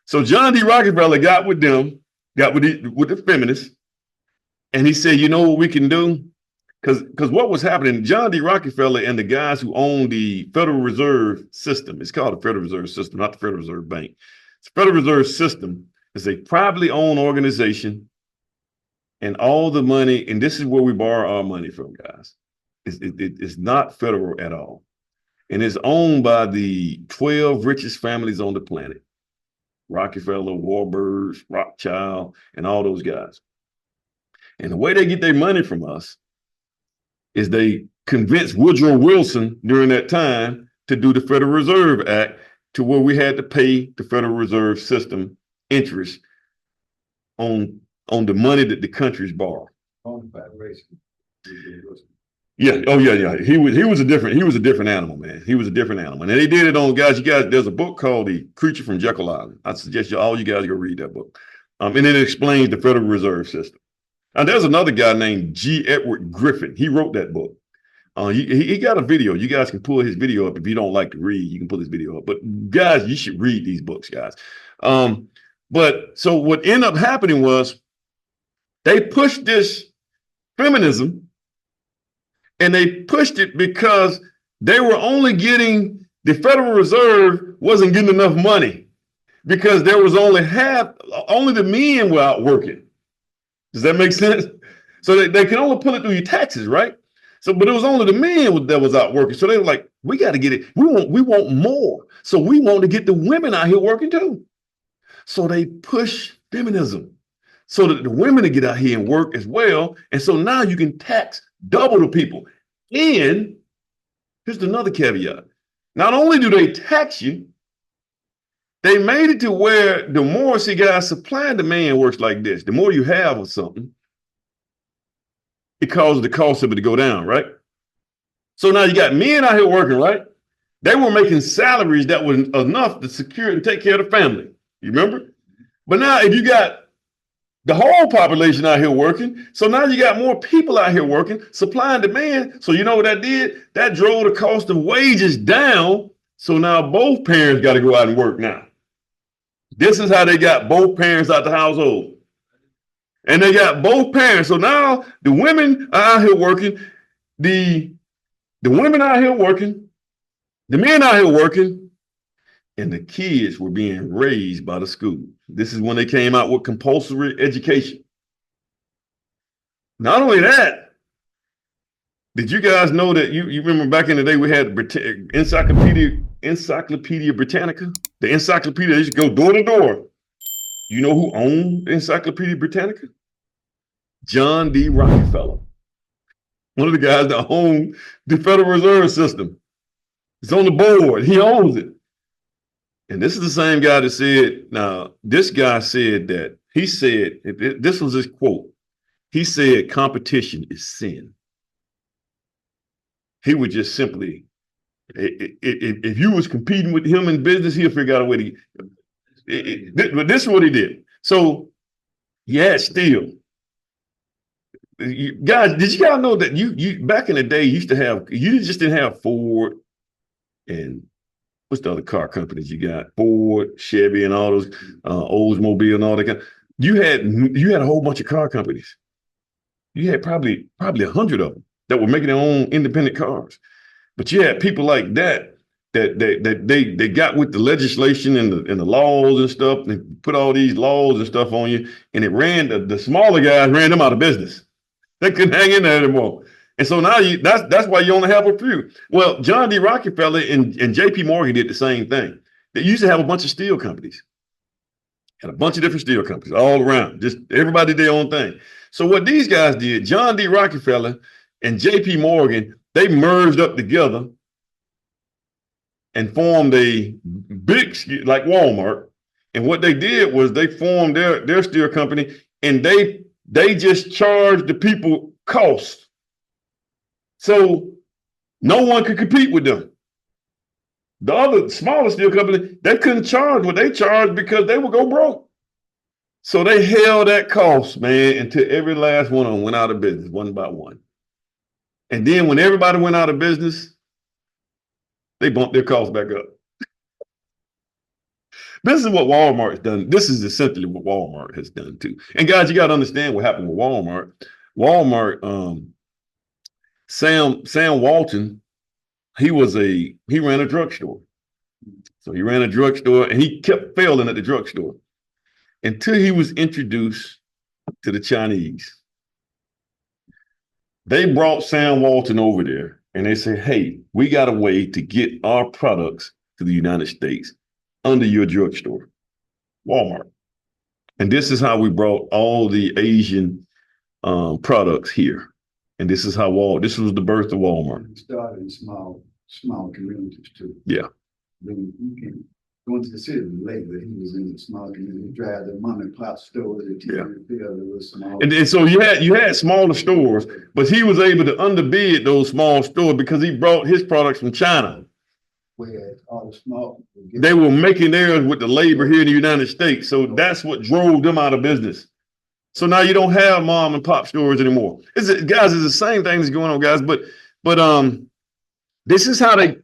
So John D. Rockefeller got with them, with the feminists, and he said, you know what we can do? Because what was happening, John D. Rockefeller and the guys who own the Federal Reserve System, it's called the Federal Reserve System, not the Federal Reserve Bank. The Federal Reserve System is a privately owned organization, and all the money, and this is where we borrow our money from, guys. It's not federal at all. And it's owned by the 12 richest families on the planet. Rockefeller, Warburg, Rothschild, and all those guys. And the way they get their money from us is they convinced Woodrow Wilson during that time to do the Federal Reserve Act to where we had to pay the Federal Reserve System interest on the money that the countries borrow. Yeah. Oh, yeah. He was a different animal, man. He was a different animal. And they did it on, guys, there's a book called The Creature from Jekyll Island. I suggest all you guys go read that book. And it explains the Federal Reserve System. And there's another guy named G. Edward Griffin. He wrote that book. He got a video. You guys can pull his video up. If you don't like to read, you can pull his video up. But guys, you should read these books, guys. But so what ended up happening was they pushed this feminism, and they pushed it because they were only getting, the Federal Reserve wasn't getting enough money because there was only the men were out working. Does that make sense? So they can only pull it through your taxes, right? So, but it was only the men that was out working. So they were like, we got to get it. We want more. So we want to get the women out here working too. So they push feminism so that the women to get out here and work as well. And so now you can tax double the people. And here's another caveat. Not only do they tax you, they made it to where the more, see guys, supply and demand works like this. The more you have of something, it causes the cost of it to go down, right? So now you got men out here working, right? They were making salaries that were enough to secure and take care of the family. You remember? But now if you got The whole population out here working. So now you got more people out here working, supply and demand. So you know what that did? That drove the cost of wages down. So now both parents got to go out and work now. This is how they got both parents out the household. And they got both parents. So now the women are out here working. The women out here working. The men out here working. And the kids were being raised by the school. This is when they came out with compulsory education. Not only that, did you guys know that you remember back in the day we had Encyclopedia Britannica? The encyclopedia, they used to go door to door. You know who owned the Encyclopedia Britannica? John D. Rockefeller. One of the guys that owned the Federal Reserve System. It's on the board. He owns it. And this is the same guy that said, now, this guy said that, he said, this was his quote. He said, competition is sin. He would just simply, if you was competing with him in business, he'll figure out a way to, but this is what he did. So, yeah, still. Guys, did you guys know that you back in the day, you just didn't have Ford and what's the other car companies you got? Ford, Chevy, and all those Oldsmobile and all that kind. You had a whole bunch of car companies. You had probably 100 of them that were making their own independent cars. But you had people like that they got with the legislation and the laws and stuff, and put all these laws and stuff on you, and it ran the smaller guys ran them out of business. They couldn't hang in there anymore. And so now that's why you only have a few. Well, John D. Rockefeller and JP Morgan did the same thing. They used to have a bunch of steel companies. Had a bunch of different steel companies all around. Just everybody did their own thing. So what these guys did, John D. Rockefeller and JP Morgan, they merged up together and formed a big, like Walmart. And what they did was they formed their steel company, and they just charged the people costs. So no one could compete with them. The other smaller steel company, they couldn't charge what they charged because they would go broke. So they held that cost, man, until every last one of them went out of business, one by one. And then when everybody went out of business, they bumped their costs back up. This is what Walmart has done. This is essentially what Walmart has done too. And guys, you got to understand what happened with Walmart. Sam Walton, he ran a drugstore. So he ran a drugstore and he kept failing at the drugstore until he was introduced to the Chinese. They brought Sam Walton over there and they said, hey, we got a way to get our products to the United States under your drugstore, Walmart. And this is how we brought all the Asian products here. And this is how this was the birth of Walmart. It started in small communities too. Yeah. Then you can go into the city later. He was in the small community, drive the mom and pop stores. And so you had smaller stores, but he was able to underbid those small stores because he brought his products from China. Whereas all the small, they were making theirs with the labor here in the United States. So that's what drove them out of business. So now you don't have mom and pop stores anymore. Guys, it's the same thing that's going on, guys. But this is how they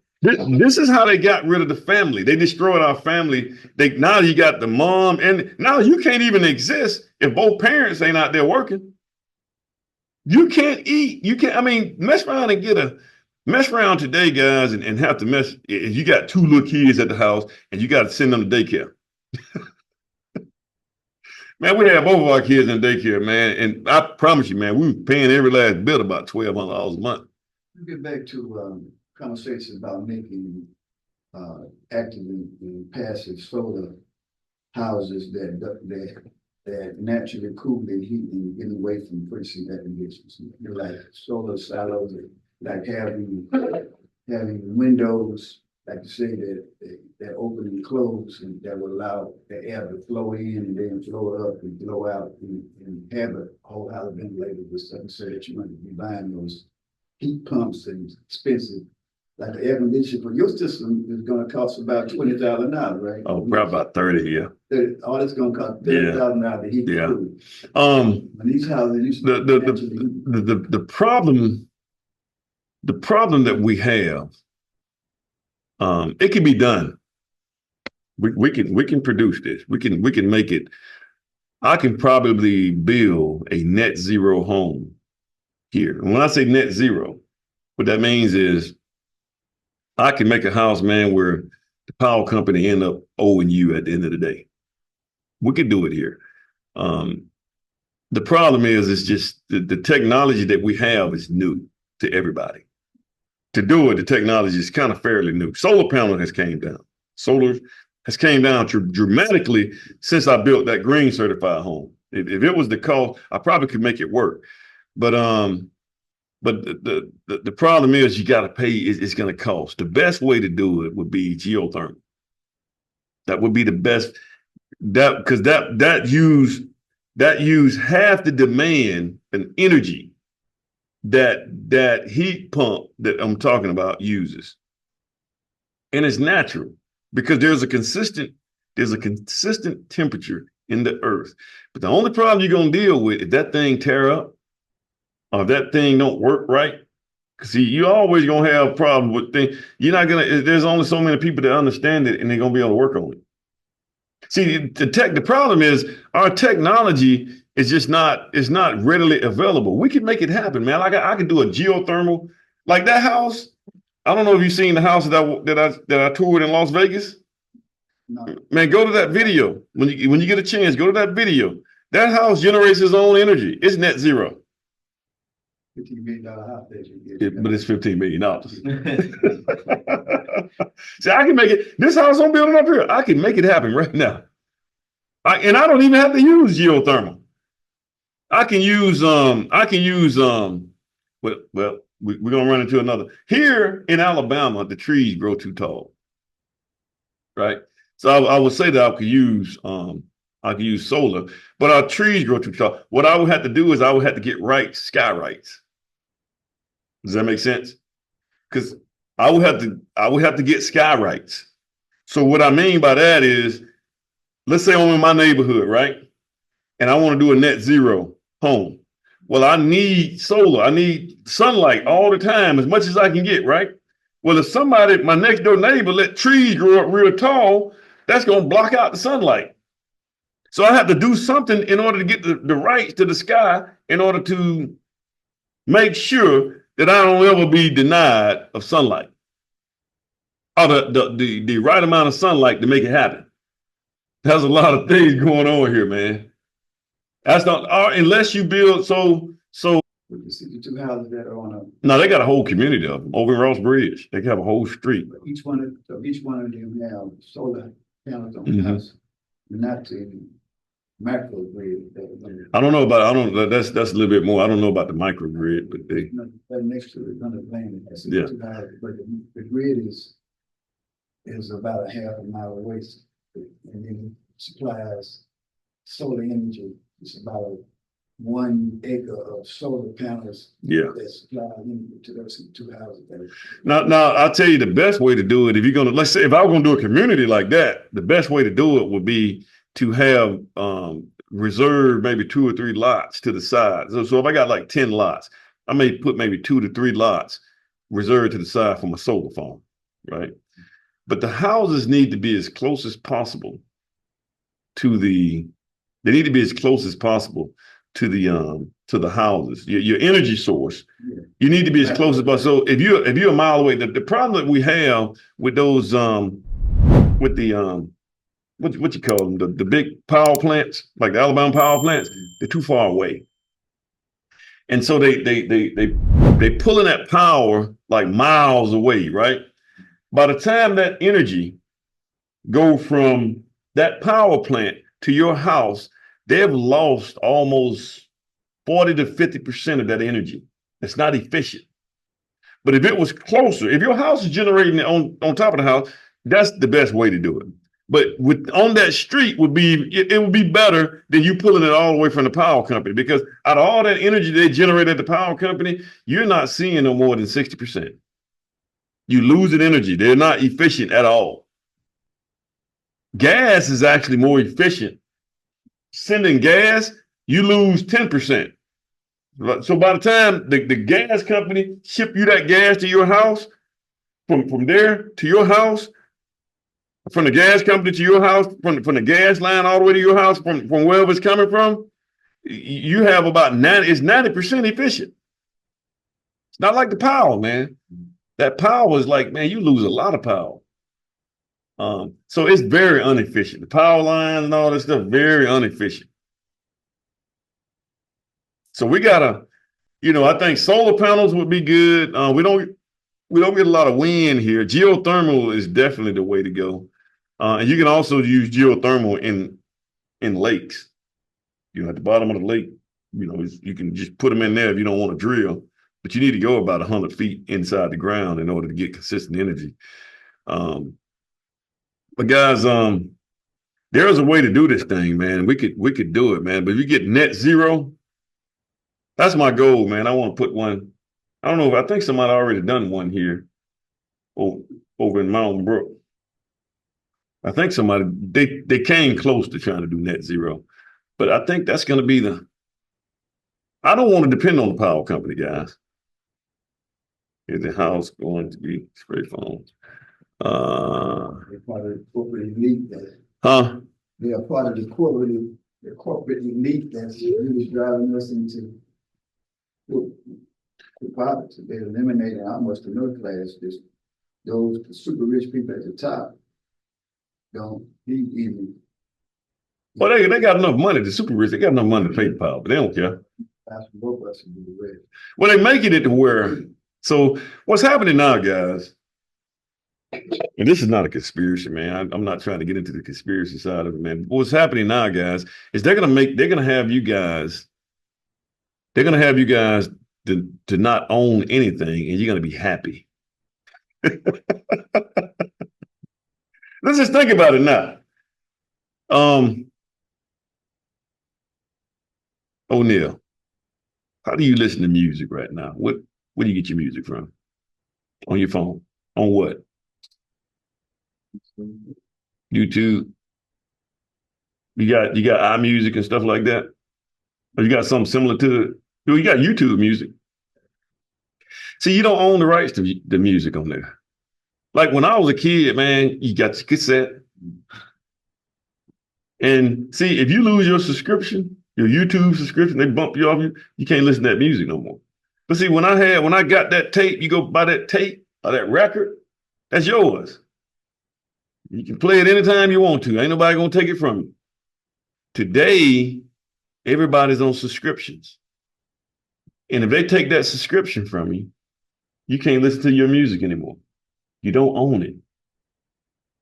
got rid of the family. They destroyed our family. Now you got the mom, and now you can't even exist if both parents ain't out there working. You can't eat. You can't. I mean, mess around today, guys, and have to mess. If you got two little kids at the house and you got to send them to daycare. Man, we had both of our kids in daycare, man. And I promise you, man, we were paying every last bill about $1,200 a month. We get back to conversations about making active and passive solar houses that naturally cool and heat and get away from freezing air conditions. You're like solar silos, like having windows, like you say, that open and close, and that will allow the air to flow in and then flow up and blow out and have a whole house ventilated with stuff, so that you might be buying those heat pumps and expensive Like the air conditioning for your system is gonna cost about $20,000, right? Oh, probably about 30, yeah. All it's gonna cost Yeah. $30,000 to heat the Yeah. food. Um, When these houses used to. the problem that we have, it can be done. We can produce this. We can make it. I can probably build a net zero home here. And when I say net zero, what that means is I can make a house, man, where the power company end up owing you at the end of the day. We can do it here. The problem is, it's just the technology that we have is new to everybody. To do it, the technology is kind of fairly new. Solar panel has came down. Solar has came down dramatically since I built that green certified home. If it was the cost, I probably could make it work. But the problem is you got to pay. It's going to cost. The best way to do it would be geothermal. That would be the best. Because that use half the demand and energy that heat pump that I'm talking about uses. And it's natural because there's a consistent temperature in the earth. But the only problem you're gonna deal with if that thing tear up or that thing don't work right. Cause see, you always gonna have problems with things. You're not gonna, there's only so many people that understand it and they're gonna be able to work on it. See, the problem is our technology is just not, it's not readily available. We can make it happen, man. Like I can do a geothermal, like that house. I don't know if you've seen the house that I toured in Las Vegas. No. Man, go to that video. When you get a chance, go to that video. That house generates its own energy. It's net zero. $15 million house that you get. But it's $15 million. See, I can make it. This house I'm building up here, I can make it happen right now. And I don't even have to use geothermal. I can use well, we're gonna run into another. Here in Alabama, the trees grow too tall. Right. So I would say that I could use solar, but our trees grow too tall. What I would have to do is I would have to get sky rights. Does that make sense? Because I would have to get sky rights. So what I mean by that is, let's say I'm in my neighborhood, right? And I want to do a net zero home. Well, I need solar. I need sunlight all the time, as much as I can get, right? Well, if somebody, my next door neighbor, let trees grow up real tall, that's going to block out the sunlight. So I have to do something in order to get the rights to the sky in order to make sure that I don't ever be denied of sunlight or the right amount of sunlight to make it happen. There's a lot of things going on here, man. That's not, unless you build so. You see the two houses that are on a. No, they got a whole community of them over in Ross Bridge. They have a whole street. Each one of them have solar panels on the house, not the macro grid. I don't know. That's a little bit more. I don't know about the microgrid, but they. That next to it, under land. Yeah. But the grid is about a half a mile away, and then it supplies solar energy. It's about 1 acre of solar panels. Yeah. That supply energy to those two houses. Now, I'll tell you the best way to do it. If you're gonna, let's say, if I was gonna do a community like that, the best way to do it would be to have reserve maybe 2 or 3 lots to the side. So if I got like 10 lots, I may put maybe 2 to 3 lots reserved to the side for my solar farm, right? But the houses need to be as close as possible to they need to be as close as possible to the houses. Your energy source, yeah. You need to be as close as possible. So if you're a mile away, the problem that we have with those with the what you call them, the big power plants, like the Alabama power plants, they're too far away. And so they pulling that power like miles away, right? By the time that energy go from that power plant to your house, they've lost almost 40 to 50% of that energy. It's not efficient. But if it was closer, if your house is generating it on top of the house, that's the best way to do it. But on that street it would be better than you pulling it all the way from the power company, because out of all that energy they generate at the power company, you're not seeing no more than 60%. You losing energy. They're not efficient at all. Gas is actually more efficient. Sending gas, you lose 10%. So by the time the gas company ship you that gas to your house, from there to your house, from the gas company to your house, from the gas line all the way to your house, from wherever it's coming from, you have about 90% efficient. It's not like the power, man. That power is like, man, you lose a lot of power. So it's very inefficient. The power lines and all this stuff, very inefficient. So we gotta, I think solar panels would be good. We don't get a lot of wind here. Geothermal is definitely the way to go. And you can also use geothermal in lakes. At the bottom of the lake, you can just put them in there if you don't want to drill, but you need to go about 100 feet inside the ground in order to get consistent energy. But guys, there's a way to do this thing, man. We could do it, man. But if you get net zero, that's my goal, man. I want to put one. I don't know if I think somebody already done one here over in Mountain Brook. I think somebody they came close to trying to do net zero, but I think that's going to be I don't want to depend on the power company, guys. Is the house going to be spray foam? They're part of the corporate elite they are part of the corporate elite that's really driving us into the poverty. They're eliminating almost the middle class. Those super rich people at the top don't need even. Well, they got enough money. The super rich, they got enough money to pay the power, but they don't care. Well, they're making it to where. So what's happening now, guys? And this is not a conspiracy, man. I'm not trying to get into the conspiracy side of it, man. What's happening now, guys, is they're gonna have you guys to not own anything, and you're gonna be happy. Let's just think about it now. O'Neal, how do you listen to music right now? Where do you get your music from? On your phone? On what? YouTube. You got iMusic and stuff like that? Or you got something similar to it? You got YouTube music. See, you don't own the rights to the music on there. Like when I was a kid, man, you got your cassette. And see, if you lose your subscription, your YouTube subscription, they bump you off, you can't listen to that music no more. But see, when I got that tape, you go buy that tape or that record, that's yours. You can play it anytime you want to. Ain't nobody gonna take it from you. Today, everybody's on subscriptions. And if they take that subscription from you, you can't listen to your music anymore. You don't own it.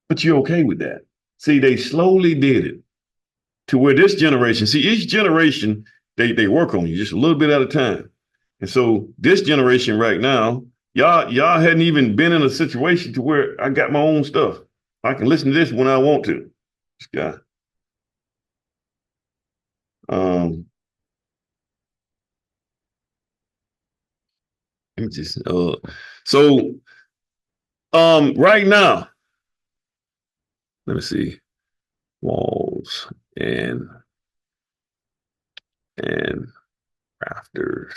But you're okay with that. See, they slowly did it to where this generation, see, each generation, they work on you just a little bit at a time. And so this generation right now, y'all hadn't even been in a situation to where I got my own stuff. I can listen to this when I want to. This guy. Right now, let me see. Walls and rafters.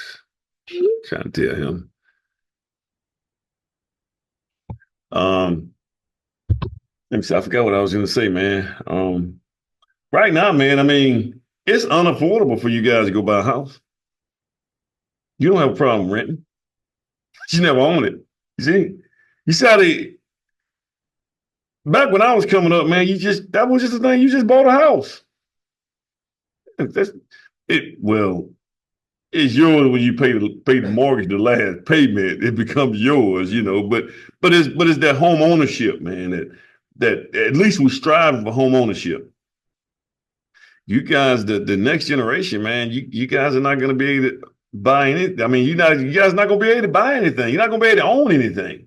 Trying to tell him. Let me see. I forgot what I was going to say, man. Right now, man, I mean, it's unaffordable for you guys to go buy a house. You don't have a problem renting. You never own it. You see how back when I was coming up, man, that was just the thing. You just bought a house. It's yours when you pay the mortgage, the last payment. It becomes yours, But it's that home ownership, man. That at least we're striving for home ownership. You guys, the next generation, man, you guys are not going to be able to buy anything. I mean, you guys are not going to be able to buy anything. You're not going to be able to own anything.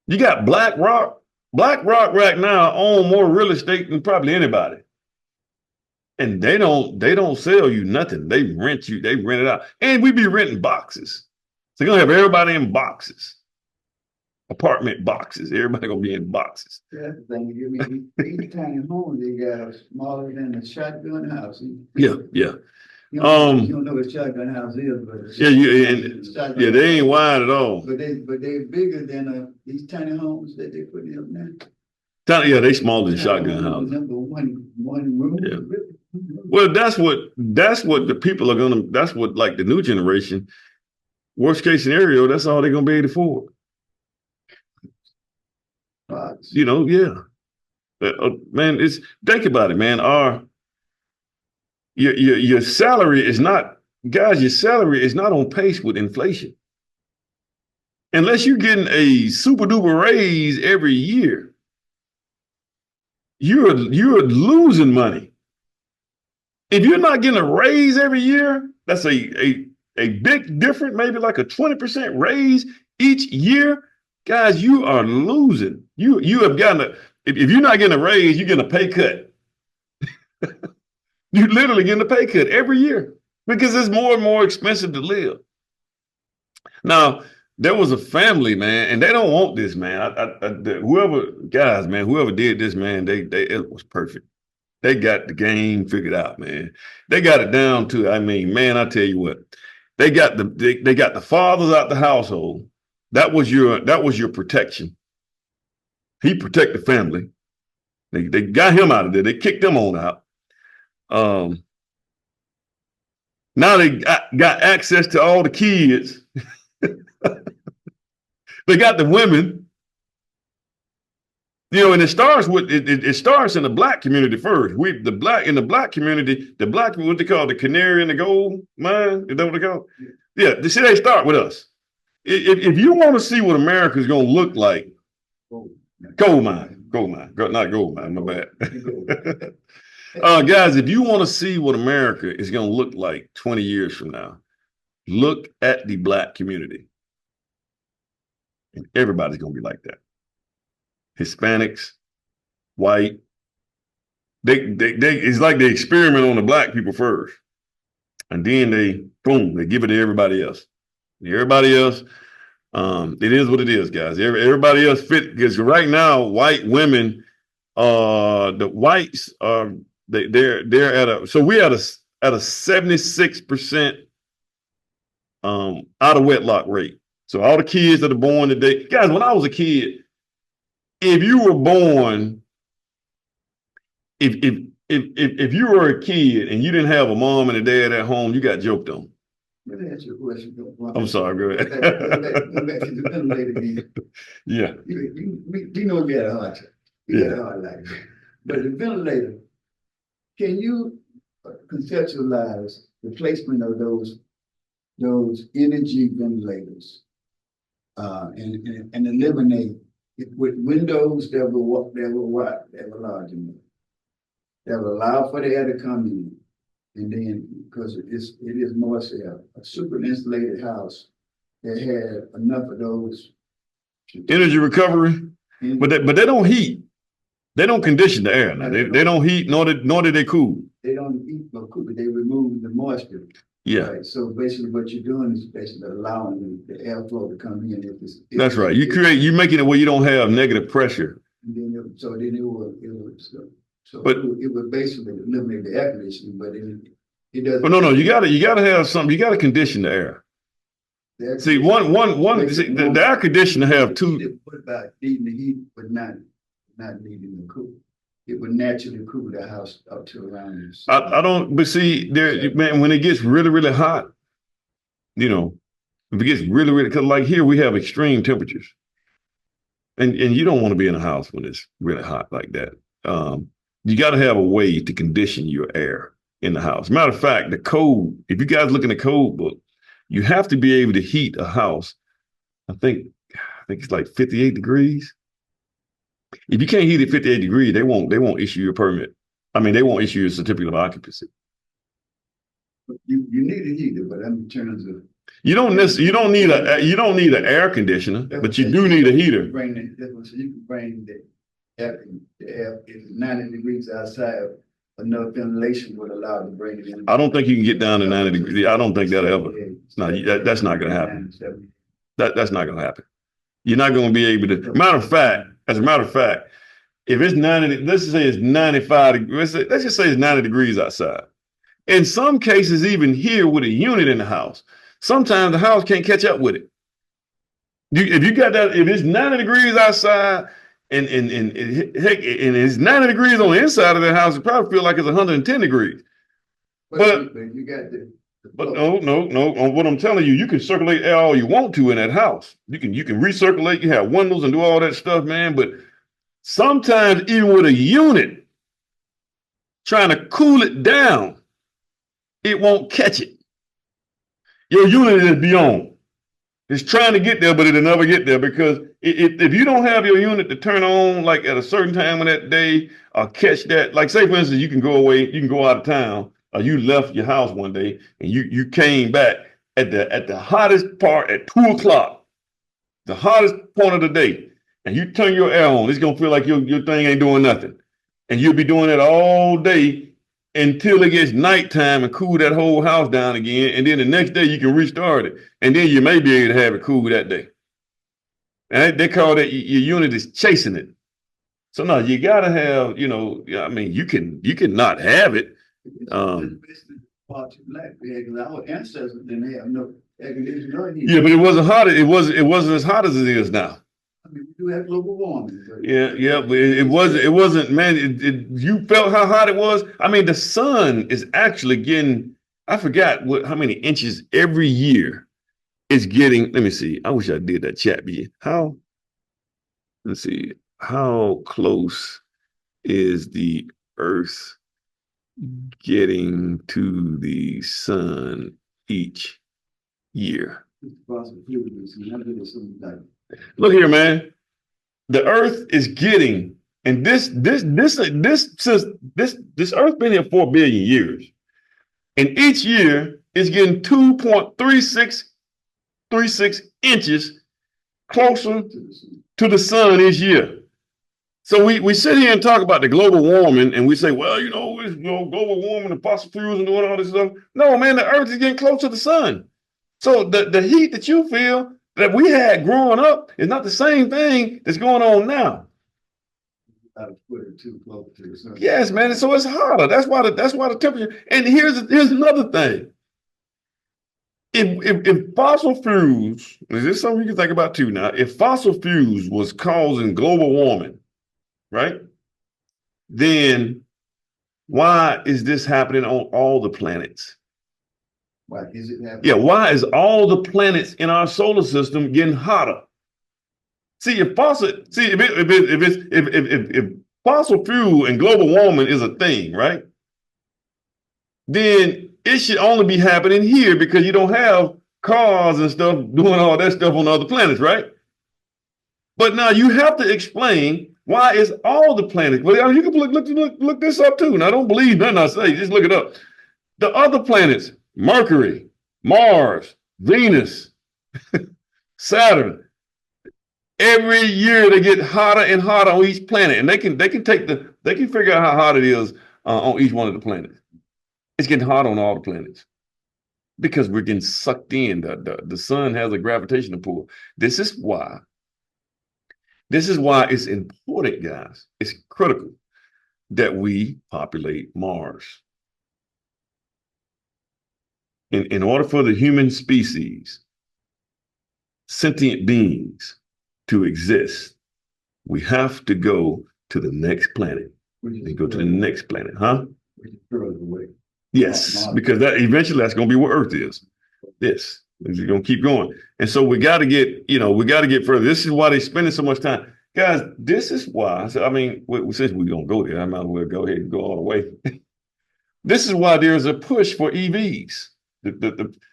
You got BlackRock. BlackRock right now own more real estate than probably anybody. And they don't sell you nothing. They rent it out. And we be renting boxes. So you're gonna have everybody in boxes. apartment boxes. Everybody gonna be in boxes. Yeah, that's the thing. I mean, these tiny homes, they got are smaller than a shotgun house. Yeah, yeah. You don't know what a shotgun house is, but. Yeah, yeah, they ain't wide at all. But they're bigger than, these tiny homes that they put in now. Yeah, they smaller than shotgun houses. Number one room. Yeah. Well, that's what the people are gonna. That's what like the new generation. Worst case scenario, that's all they're gonna be able to afford. Box. You know, yeah. Man, think about it, man. Your salary is not, guys. Your salary is not on pace with inflation, unless you're getting a super duper raise every year. You're losing money. If you're not getting a raise every year, that's a big difference, maybe like a 20% raise each year. Guys, you are losing. You have gotten if you're not getting a raise, you're getting a pay cut. You're literally getting a pay cut every year because it's more and more expensive to live. Now, there was a family, man, and they don't want this, man. Whoever did this, man, it was perfect. They got the game figured out, man. They got it down to, I mean, man, I tell you what, they got the fathers out the household. That was your protection. He protect the family. They got him out of there. They kicked him on out. Now they got access to all the kids. They got the women, you know, and it starts in the black community first. In the black community, what they call the canary in the gold mine, is that what they call it? Yeah, they start with us. If you want to see what America is going to look like, gold mine, not gold mine, my bad. Guys, if you want to see what America is going to look like 20 years from now, look at the black community. And everybody's going to be like that. Hispanics, white. It's like they experiment on the black people first. And then they give it to everybody else. Everybody else, it is what it is, guys. Everybody else fit, because right now, white women, the whites are, they're at a 76% out of wedlock rate. So all the kids that are born today, guys, when I was a kid, if you were born, if you were a kid and you didn't have a mom and a dad at home, you got joked on. Let me ask you a question. I'm sorry, go ahead. Go back to the ventilator again. Yeah. You know we had a hard time. We had a hard life. But the ventilator, can you conceptualize the placement of those energy ventilators and eliminate it with windows that were large enough, that will allow for the air to come in, and then because it is more a super insulated house that had enough of those energy recovery, but they don't heat. They don't condition the air. Now. They don't heat, nor do they cool. They don't heat or cool, but they remove the moisture. Yeah. Right. So basically, what you're doing is basically allowing the airflow to come in. That's right. You're making it where you don't have negative pressure. And then it would basically eliminate the air conditioning, but it doesn't. But no, you gotta have something. You gotta condition the air. See, the air conditioner have two. What about needing the heat, but not needing the cool? It would naturally cool the house up to around this. I don't, but see, man, when it gets really, really hot, you know, if it gets really, really, because like here we have extreme temperatures, and you don't want to be in a house when it's really hot like that. You got to have a way to condition your air in the house. Matter of fact, the code, if you guys look in the code book, you have to be able to heat a house. I think it's like 58 degrees. If you can't heat it 58 degrees, they won't issue you a permit. I mean, they won't issue you a certificate of occupancy. You need a heater, but in terms of you don't need an air conditioner, but you do need a heater. So you can bring the air if 90 degrees outside, enough ventilation would allow to bring it in. I don't think you can get down to 90 degrees. I don't think that'll ever. No, that's not going to happen. That's not going to happen. You're not going to be able to. As a matter of fact, if it's 90, let's just say it's 95, let's just say it's 90 degrees outside. In some cases, even here with a unit in the house, sometimes the house can't catch up with it. If you got that, if it's 90 degrees outside and heck, and it's 90 degrees on the inside of the house, it probably feel like it's 110 degrees. But you got But no. What I'm telling you, you can circulate air all you want to in that house. You can recirculate. You have windows and do all that stuff, man. But sometimes even with a unit trying to cool it down, it won't catch it. Your unit is beyond. It's trying to get there, but it'll never get there because if you don't have your unit to turn on like at a certain time of that day or catch that, like say for instance, you can go away, you can go out of town, or you left your house one day and you came back at the hottest part at 2:00, the hottest point of the day, and you turn your air on, it's gonna feel like your thing ain't doing nothing, and you'll be doing it all day until it gets nighttime and cool that whole house down again. And then the next day you can restart it. And then you may be able to have it cool that day. And they call that your unit is chasing it. So no, you gotta have, I mean, you can not have it. Our ancestors didn't have no air conditioning. Yeah, but it wasn't hot. It wasn't as hot as it is now. I mean, we do have global warming. Yeah, but it wasn't, man. You felt how hot it was. I mean, the sun is actually getting, I forgot how many inches every year it's getting. Let me see. I wish I did that chat. Let's see. How close is the Earth getting to the sun each year? Look here, man. The Earth is getting, and this Earth been here 4 billion years, and each year it's getting 2.36 inches closer to the sun each year. So we sit here and talk about the global warming, and we say, well, it's global warming and fossil fuels and doing all this stuff. No, man, the Earth is getting close to the sun. So the heat that you feel that we had growing up is not the same thing that's going on now. Yes, man. So it's hotter. That's why the temperature. And here's another thing. If fossil fuels, is this something you can think about too now? If fossil fuels was causing global warming, right? Then why is this happening on all the planets? Why is it happening? Yeah, why is all the planets in our solar system getting hotter? See, if fossil fuel and global warming is a thing, right? Then it should only be happening here because you don't have cars and stuff doing all that stuff on other planets, right? But now you have to explain why is all the planets. Well, you can look this up too. Now, don't believe nothing I say. Just look it up. The other planets, Mercury, Mars, Venus, Saturn. Every year they get hotter and hotter on each planet, and they can figure out how hot it is on each one of the planets. It's getting hot on all the planets because we're getting sucked in. The sun has a gravitational pull. This is why it's important, guys. It's critical that we populate Mars. In order for the human species, sentient beings, to exist, we have to go to the next planet. We go to the next planet, huh? Yes, because eventually that's going to be where Earth is. This is going to keep going, and so we got to get further. This is why they're spending so much time, guys. This is why. So, I mean, since we're going to go there, I might as well go ahead and go all the way. This is why there's a push for EVs.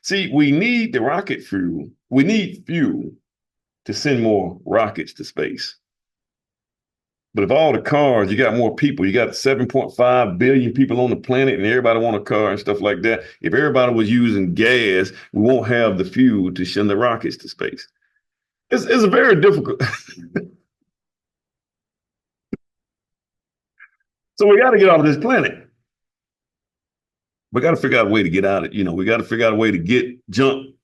See, we need the rocket fuel. We need fuel to send more rockets to space. But if all the cars, you got more people, you got 7.5 billion people on the planet and everybody want a car and stuff like that. If everybody was using gas, we won't have the fuel to send the rockets to space. It's a very difficult. So we got to get off this planet. We got to figure out a way to get out of it. We got to figure out a way to jump.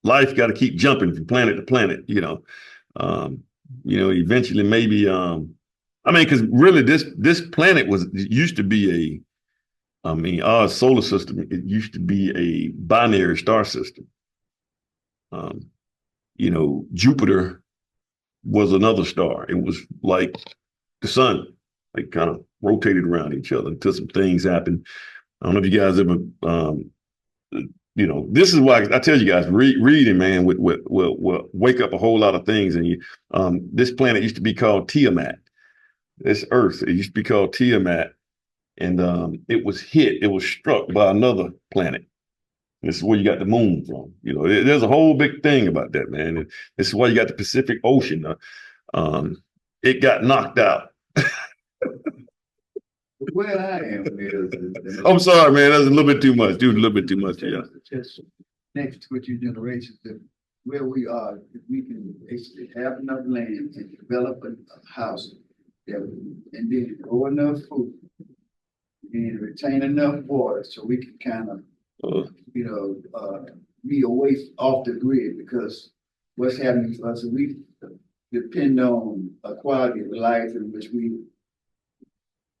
Life got to keep jumping from planet to planet, Eventually maybe, because really this planet used to be our solar system, it used to be a binary star system. Jupiter was another star. It was like the sun. They kind of rotated around each other until some things happened. I don't know if you guys ever, this is why I tell you guys, reading, man, will wake up a whole lot of things. And this planet used to be called Tiamat. This Earth, it used to be called Tiamat. And it was struck by another planet. This is where you got the moon from. There's a whole big thing about that, man. And this is why you got the Pacific Ocean. It got knocked out. Where I am is I'm sorry, man. That's a little bit too much, dude. A little bit too much. Yeah. just next with your generations that where we are, if we can basically have enough land and develop a house and then grow enough food and retain enough water so we can kind of, be away off the grid, because what's happening to us, we depend on a quality of life in which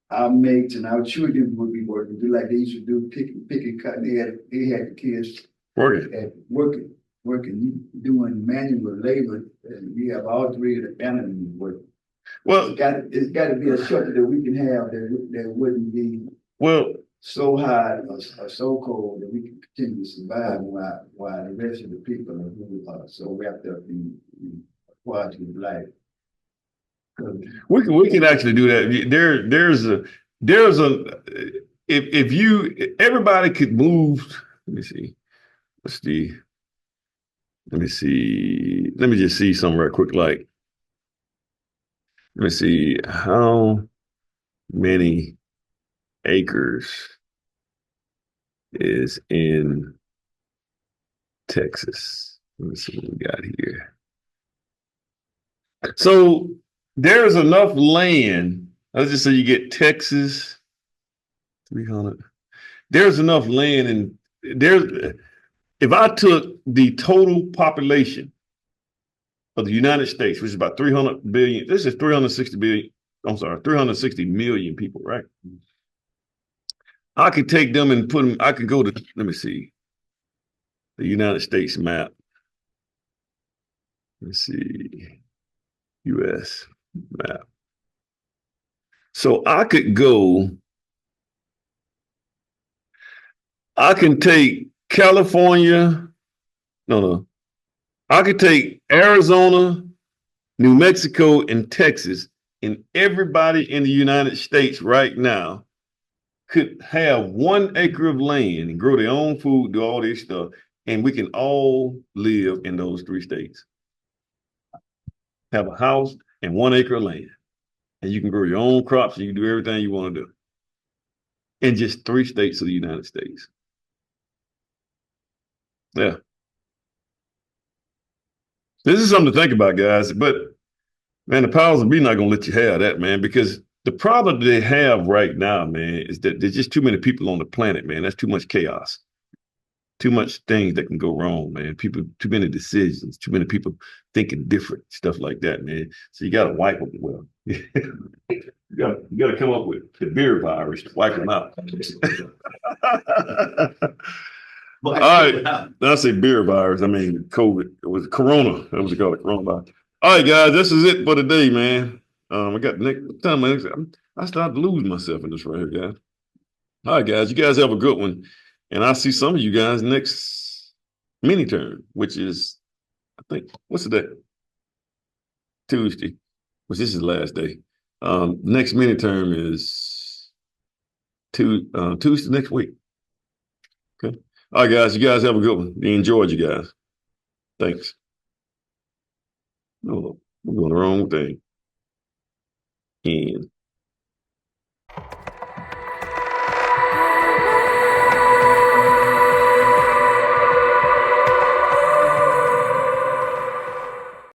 our mates and our children would be working, do like they used to do, picking cotton. They had the kids working, doing manual labor, and we have all three of the animals working. Well, it's got to be a shelter that we can have that wouldn't be so hot or so cold that we can continue to survive while the rest of the people are so wrapped up in quality of life. We can actually do that. If everybody could move. Let me see. Let me just see something right quick. Let me see how many acres is in Texas. Let me see what we got here. So there's enough land. Let's just say you get Texas, 300. There's enough land, and if I took the total population of the United States, which is about 300 billion, this is 360 billion. I'm sorry, 360 million people, right? I could take them and put them. I could go to. Let me see the United States map. Let's see. U.S. map. So I can take California. No. I could take Arizona, New Mexico, and Texas, and everybody in the United States right now could have 1 acre of land and grow their own food, do all this stuff, and we can all live in those 3 states. Have a house and 1 acre of land. And you can grow your own crops and you can do everything you want to do. In just 3 states of the United States. Yeah. This is something to think about, guys. But, man, the powers that be not going to let you have that, man, because the problem they have right now, man, is that there's just too many people on the planet, man. That's too much chaos. Too much things that can go wrong, man. Too many decisions, too many people thinking different, stuff like that, man. So you got to wipe them well. you got to come up with the beer virus to wipe them out. All right, I say beer virus. I mean COVID. It was Corona. That was called coronavirus. All right, guys, this is it for today, man. I got next time. I started to lose myself in this right here, guys. All right, guys, you guys have a good one. And I'll see some of you guys next mini term, which is, I think, what's the day? Tuesday, which this is the last day. Next mini term is Tuesday next week. Okay. All right, guys, you guys have a good one. We enjoyed you guys. Thanks. Oh, we're doing the wrong thing. And